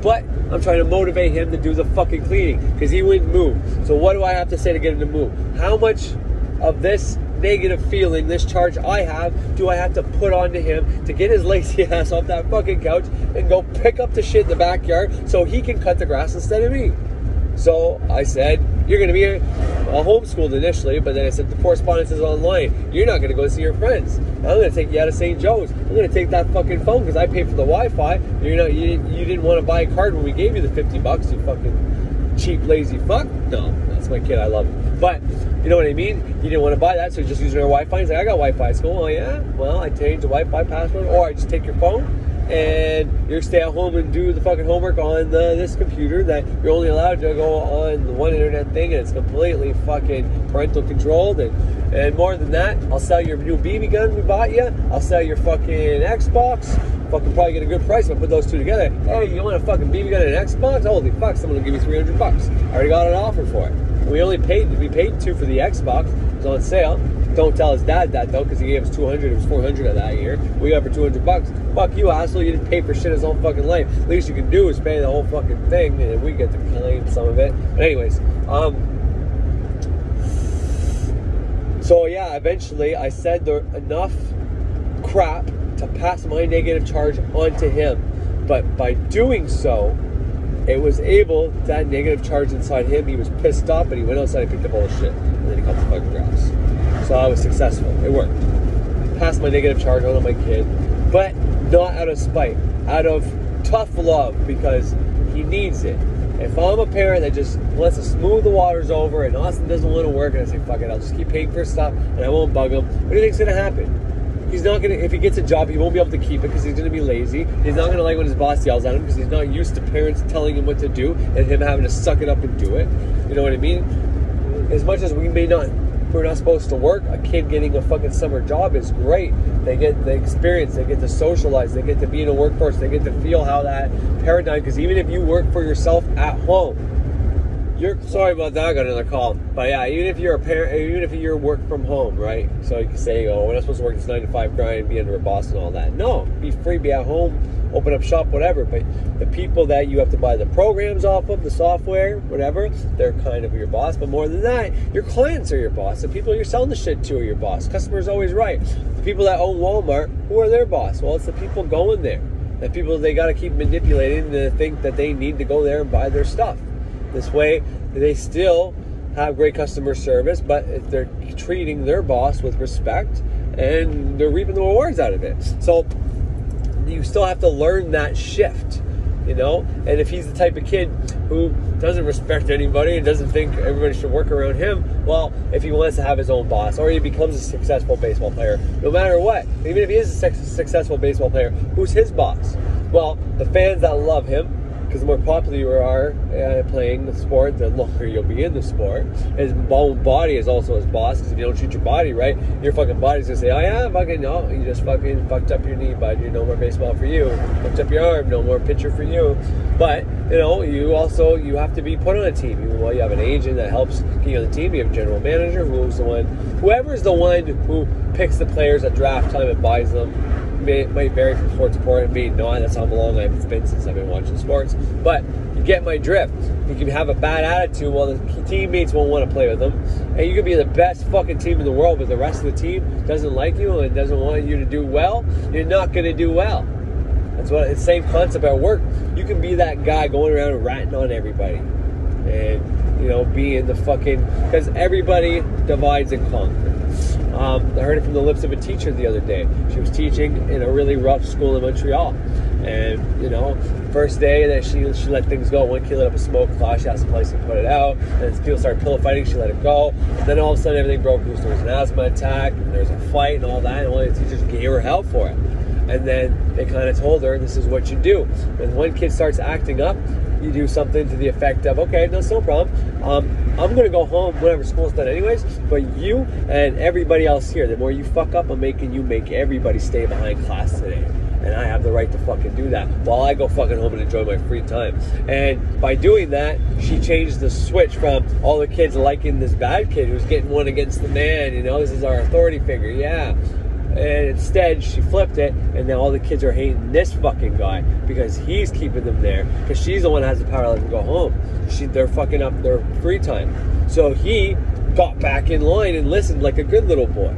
Speaker 1: But I'm trying to motivate him to do the fucking cleaning because he wouldn't move. So what do I have to say to get him to move? How much of this negative feeling, this charge I have, do I have to put onto him to get his lazy ass off that fucking couch and go pick up the shit in the backyard so he can cut the grass instead of me? So I said, you're going to be homeschooled initially, but then I said the correspondence is online. You're not going to go see your friends. I'm going to take you out of St. Joe's. I'm going to take that fucking phone because I paid for the Wi-Fi. You didn't want to buy a card when we gave you the $50, you fucking cheap, lazy fuck. No, that's my kid. I love him. But you know what I mean? You didn't want to buy that, so you're just using our Wi-Fi. He's like, I got Wi-Fi at school. Oh, yeah? Well, I change the Wi-Fi password, or I just take your phone and you stay at home and do the fucking homework on this computer that you're only allowed to go on the one internet thing, and it's completely fucking parental controlled. And more than that, I'll sell your new BB gun we bought you. I'll sell your fucking Xbox. Fucking probably get a good price if I put those two together. Hey, you want a fucking BB gun and an Xbox? Holy fuck, someone will give you $300. I already got an offer for it. We paid $2 for the Xbox. It was on sale. Don't tell his dad that though, because he gave us $200. It was $400 of that year. We got for $200. Fuck you, asshole! You didn't pay for shit his whole fucking life. Least you can do is pay the whole fucking thing, and we get to claim some of it. But anyways, so yeah, eventually I said there enough crap to pass my negative charge onto him, but by doing so, it was able, that negative charge inside him, he was pissed off, but he went outside and picked up all the shit, and then he cut the fucking grass. So I was successful. It worked. Passed my negative charge on my kid, but not out of spite, out of tough love, because he needs it. If I'm a parent that just wants to smooth the waters over and Austin doesn't want to work, and I say, fuck it, I'll just keep paying for his stuff and I won't bug him, what do you think's going to happen? He's not going to, if he gets a job, he won't be able to keep it because he's going to be lazy. He's not going to like when his boss yells at him because he's not used to parents telling him what to do and him having to suck it up and do it. You know what I mean? As much as we're not supposed to work, a kid getting a fucking summer job is great. They get the experience, they get to socialize, they get to be in a workforce, they get to feel how that paradigm, because even if you work for yourself at home, sorry about that, I got another call. But yeah, even if you're a parent, even if you're work from home, right? So you can say, oh, we're not supposed to work this 9 to 5 grind and be under a boss and all that. No, be free, be at home, open up shop, whatever. But the people that you have to buy the programs off of, the software, whatever, they're kind of your boss. But more than that, your clients are your boss. The people you're selling the shit to are your boss. Customer's always right. The people that own Walmart, who are their boss? Well, it's the people going there. The people they got to keep manipulating to think that they need to go there and buy their stuff. This way, they still have great customer service, but if they're treating their boss with respect and they're reaping the rewards out of it. So you still have to learn that shift, you know? And if he's the type of kid who doesn't respect anybody and doesn't think everybody should work around him, well, if he wants to have his own boss or he becomes a successful baseball player, no matter what, even if he is a successful baseball player, who's his boss? Well, the fans that love him, because the more popular you are playing the sport, the longer you'll be in the sport. His body is also his boss, because if you don't treat your body right, your fucking body's going to say, oh yeah, fucking no, you just fucking fucked up your knee, bud. No more baseball for you. Fucked up your arm, no more pitcher for you. But, you know, you have to be put on a team. Even while you have an agent that helps get you on the team, you have a general manager whoever's the one who picks the players at draft time and buys them. It might vary from sport to sport. It may not. That's how long it's been since I've been watching sports. But you get my drift. You can have a bad attitude while the teammates won't want to play with them. And you can be the best fucking team in the world, but the rest of the team doesn't like you and doesn't want you to do well. You're not going to do well. That's what it's the same concept at work. You can be that guy going around and ratting on everybody. And, you know, being the fucking... Because everybody divides and conquers. I heard it from the lips of a teacher the other day. She was teaching in a really rough school in Montreal. And, you know, first day that she let things go, one kid lit up a smoke cloud, she asked the place to put it out. And as people started pillow fighting, she let it go. And then all of a sudden everything broke loose. There was an asthma attack, and there was a fight and all that. And one of the teachers gave her help for it. And then they kind of told her, this is what you do. When one kid starts acting up, you do something to the effect of, okay, that's no problem. I'm going to go home whenever school's done anyways, but you and everybody else here, the more you fuck up, I'm making you make everybody stay behind class today. And I have the right to fucking do that while I go fucking home and enjoy my free time. And by doing that, she changed the switch from all the kids liking this bad kid who's getting one against the man, you know, this is our authority figure, yeah. And instead, she flipped it, and now all the kids are hating this fucking guy because he's keeping them there, because she's the one that has the power to let them go home. They're fucking up their free time. So he got back in line and listened like a good little boy.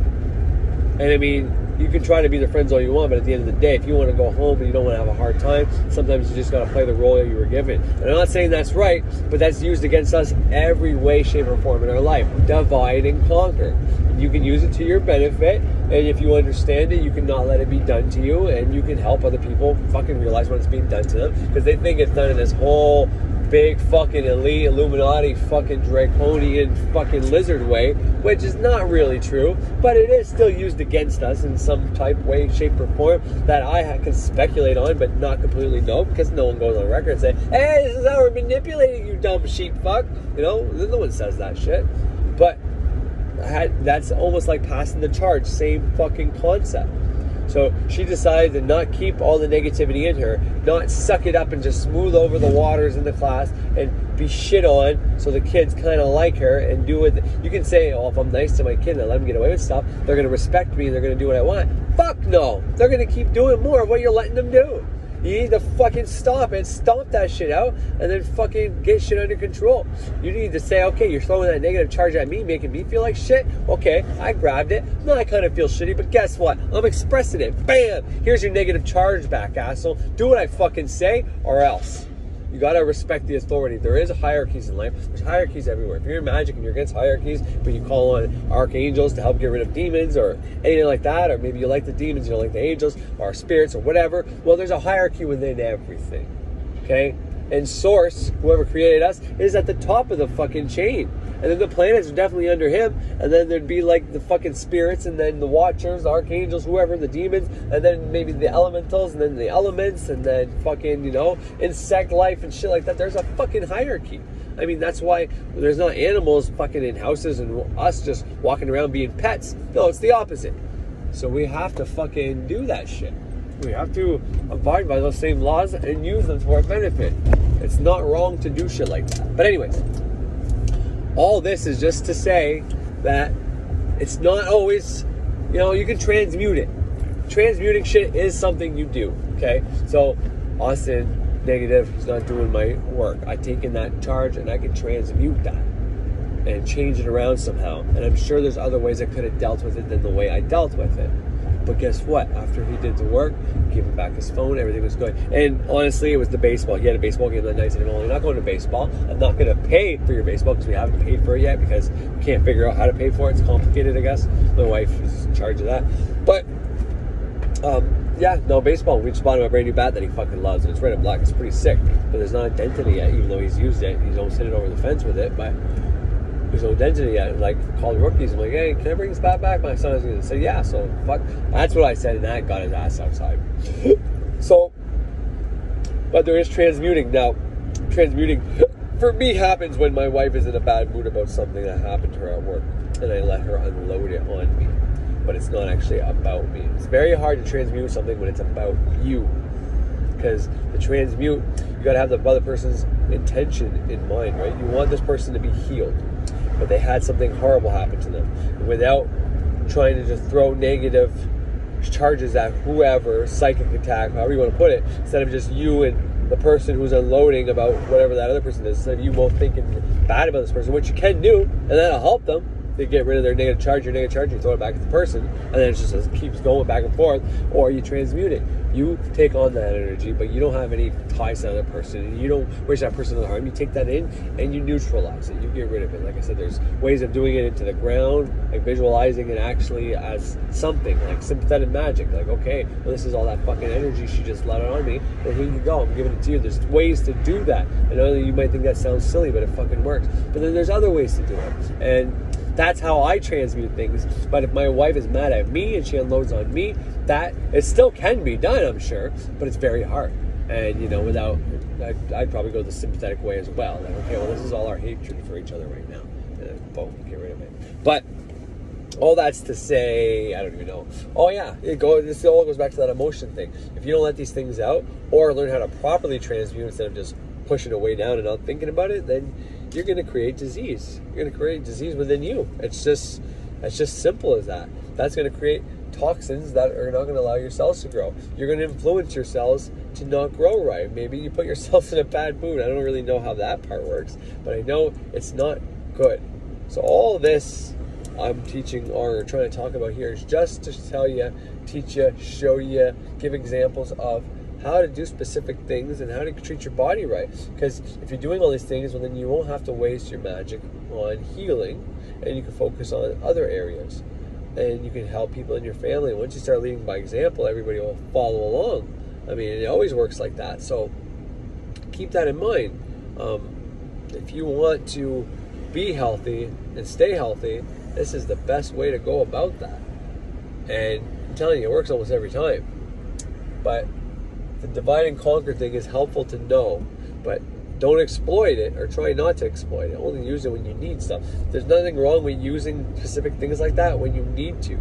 Speaker 1: And I mean, you can try to be their friends all you want, but at the end of the day, if you want to go home and you don't want to have a hard time, sometimes you just got to play the role that you were given. And I'm not saying that's right, but that's used against us every way, shape, or form in our life. Divide and conquer. You can use it to your benefit, and if you understand it, you can not let it be done to you, and you can help other people fucking realize when it's being done to them, because they think it's done in this whole big fucking elite Illuminati fucking draconian fucking lizard way, which is not really true, but it is still used against us in some type, way, shape, or form that I can speculate on, but not completely know, because no one goes on record and say, hey, this is how we're manipulating you, dumb sheep fuck. You know, no one says that shit. But that's almost like passing the charge, same fucking concept. So she decided to not keep all the negativity in her, not suck it up and just smooth over the waters in the class and be shit on, so the kids kind of like her and do it. You can say, oh, if I'm nice to my kid and I let them get away with stuff, they're going to respect me and they're going to do what I want. Fuck no. They're going to keep doing more of what you're letting them do. You need to fucking stop it, stomp that shit out, and then fucking get shit under control. You need to say, okay, you're throwing that negative charge at me, making me feel like shit. Okay, I grabbed it. Now I kind of feel shitty, but guess what? I'm expressing it. Bam! Here's your negative charge back, asshole. Do what I fucking say, or else. You gotta respect the authority. There is hierarchies in life. There's hierarchies everywhere. If you're in magic and you're against hierarchies, but you call on archangels to help get rid of demons or anything like that, or maybe you like the demons, you don't like the angels or spirits or whatever, well, there's a hierarchy within everything. Okay? And Source, whoever created us, is at the top of the fucking chain. And then the planets are definitely under him. And then there'd be like the fucking spirits, and then the watchers, the archangels, whoever, the demons, and then maybe the elementals, and then the elements, and then fucking, you know, insect life and shit like that. There's a fucking hierarchy. I mean, that's why there's not animals fucking in houses and us just walking around being pets. No, it's the opposite. So we have to fucking do that shit. We have to abide by those same laws and use them for our benefit. It's not wrong to do shit like that. But anyways, all this is just to say that it's not always, you know, you can transmute it. Transmuting shit is something you do, okay? So, Austin, negative, he's not doing my work. I take in that charge and I can transmute that and change it around somehow. And I'm sure there's other ways I could have dealt with it than the way I dealt with it. But guess what? After he did the work, gave him back his phone, everything was good. And honestly, it was the baseball. He had a baseball game that night. I said, well, you're not going to baseball. I'm not going to pay for your baseball because we haven't paid for it yet because we can't figure out how to pay for it. It's complicated, I guess. My wife is in charge of that. But, yeah, no baseball. We just bought him a brand new bat that he fucking loves. And it's red and black. It's pretty sick. But there's not a dent in it yet, even though he's used it. He's almost hit it over the fence with it. But there's no dent in it yet. Like, called rookies. I'm like, hey, can I bring this bat back? My son is going to say, yeah. So, fuck. That's what I said, and that got his ass outside. So, but there is transmuting. Now, transmuting, for me, happens when my wife is in a bad mood about something that happened to her at work, and I let her unload it on me. But it's not actually about me. It's very hard to transmute something when it's about you. Because the transmute, you got to have the other person's intention in mind, right? You want this person to be healed, but they had something horrible happen to them. Without trying to just throw negative charges at whoever, psychic attack, however you want to put it, instead of just you and the person who's unloading about whatever that other person is, instead of you both thinking bad about this person, which you can do, and that'll help them. They get rid of their negative charge, you throw it back at the person, and then it keeps going back and forth, or you transmute it. You take on that energy, but you don't have any ties to that other person, and you don't wish that person the harm. You take that in, and you neutralize it. You get rid of it. Like I said, there's ways of doing it into the ground, like visualizing it actually as something, like sympathetic magic. Like, okay, well, this is all that fucking energy she just let it on me, and here you go, I'm giving it to you. There's ways to do that. I know that you might think that sounds silly, but it fucking works. But then there's other ways to do it, and that's how I transmute things. But if my wife is mad at me and she unloads on me, that it still can be done, I'm sure, but it's very hard. And, you know, without, I'd probably go the sympathetic way as well. Like, okay, well, this is all our hatred for each other right now. And then, boom, get rid of it. But all that's to say, I don't even know. Oh, yeah, this all goes back to that emotion thing. If you don't let these things out or learn how to properly transmute instead of just pushing it way down and not thinking about it, then you're going to create disease. You're going to create disease within you. It's just simple as that. That's going to create toxins that are not going to allow your cells to grow. You're going to influence your cells to not grow right. Maybe you put yourself in a bad mood. I don't really know how that part works, but I know it's not good. So all this I'm teaching or trying to talk about here is just to tell you, teach you, show you, give examples of how to do specific things and how to treat your body right. Because if you're doing all these things, well, then you won't have to waste your magic on healing, and you can focus on other areas. And you can help people in your family. Once you start leading by example, everybody will follow along. I mean, it always works like that. So keep that in mind. If you want to be healthy and stay healthy, this is the best way to go about that. And I'm telling you, it works almost every time. But the divide and conquer thing is helpful to know, but don't exploit it, or try not to exploit it. Only use it when you need stuff. There's nothing wrong with using specific things like that when you need to.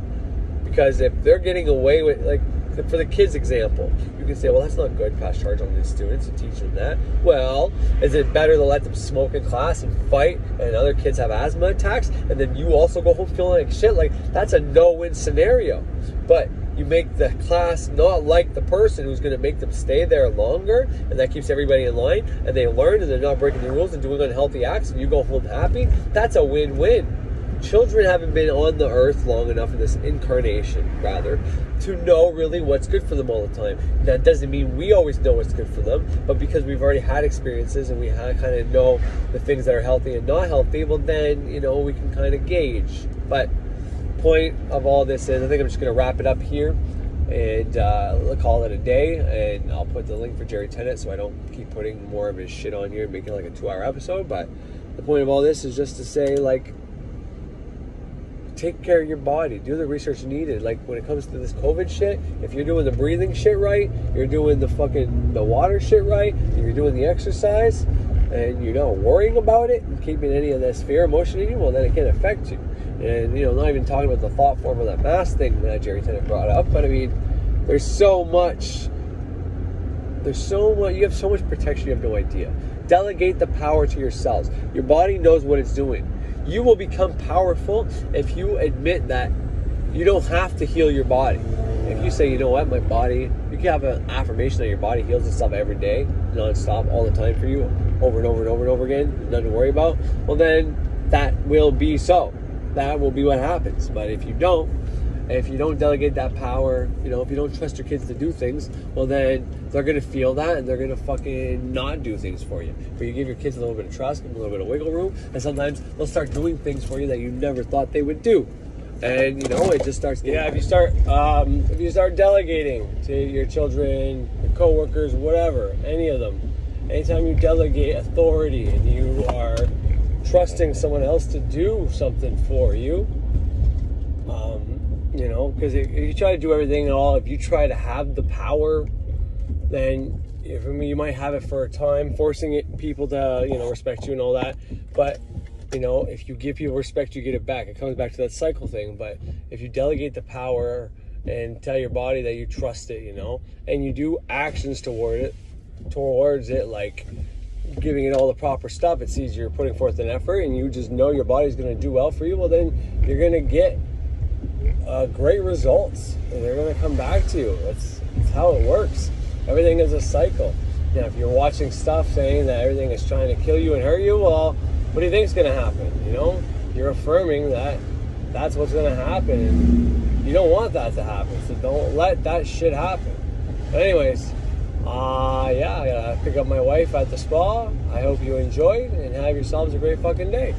Speaker 1: Because if they're getting away with, like, for the kids example, you can say, well, that's not good, pass charge on the students and teach them that. Well, is it better to let them smoke in class and fight and other kids have asthma attacks, and then you also go home feeling like shit? Like, that's a no-win scenario. But you make the class not like the person who's going to make them stay there longer, and that keeps everybody in line, and they learn, and they're not breaking the rules and doing unhealthy acts, and you go home happy. That's a win-win. Children haven't been on the earth long enough, in this incarnation, rather, to know really what's good for them all the time. That doesn't mean we always know what's good for them, but because we've already had experiences and we kind of know the things that are healthy and not healthy, well then, you know, we can kind of gauge. But point of all this is, I think I'm just going to wrap it up here and call it a day, and I'll put the link for Jerry Tennant so I don't keep putting more of his shit on here and making like a 2-hour episode. But the point of all this is just to say, like, take care of your body. Do the research needed. Like, when it comes to this COVID shit, if you're doing the breathing shit right, you're doing the water shit right, you're doing the exercise, and you're not worrying about it and keeping any of this fear emotion in you, well, then it can affect you. And, you know, not even talking about the thought form of that mask thing that Jerry Tennant brought up, but I mean, there's so much, you have so much protection, you have no idea. Delegate the power to yourselves. Your body knows what it's doing. You will become powerful if you admit that you don't have to heal your body. If you say, you know what, my body, you can have an affirmation that your body heals itself every day, non-stop, all the time for you, over and over and over and over again, nothing to worry about, well then, that will be so. That will be what happens. But if you don't delegate that power, you know, if you don't trust your kids to do things, well then they're going to feel that and they're going to fucking not do things for you. But you give your kids a little bit of trust, give them a little bit of wiggle room, and sometimes they'll start doing things for you that you never thought they would do. And, you know, it just starts getting... Yeah, if you start delegating to your children, your coworkers, whatever, any of them, anytime you delegate authority and you are trusting someone else to do something for you, you know, because if you try to do everything and all, if you try to have the power, then you might have it for a time, forcing people to, you know, respect you and all that. But, you know, if you give people respect, you get it back. It comes back to that cycle thing. But if you delegate the power and tell your body that you trust it, you know, and you do actions towards it, like giving it all the proper stuff, it sees you're putting forth an effort and you just know your body's going to do well for you, well then you're going to get great results and they're going to come back to you. That's how it works. Everything is a cycle. Now, if you're watching stuff saying that everything is trying to kill you and hurt you, well, what do you think is going to happen? You know, you're affirming that that's what's going to happen, and you don't want that to happen, so don't let that shit happen. But anyways, yeah, I gotta pick up my wife at the spa. I hope you enjoyed and have yourselves a great fucking day.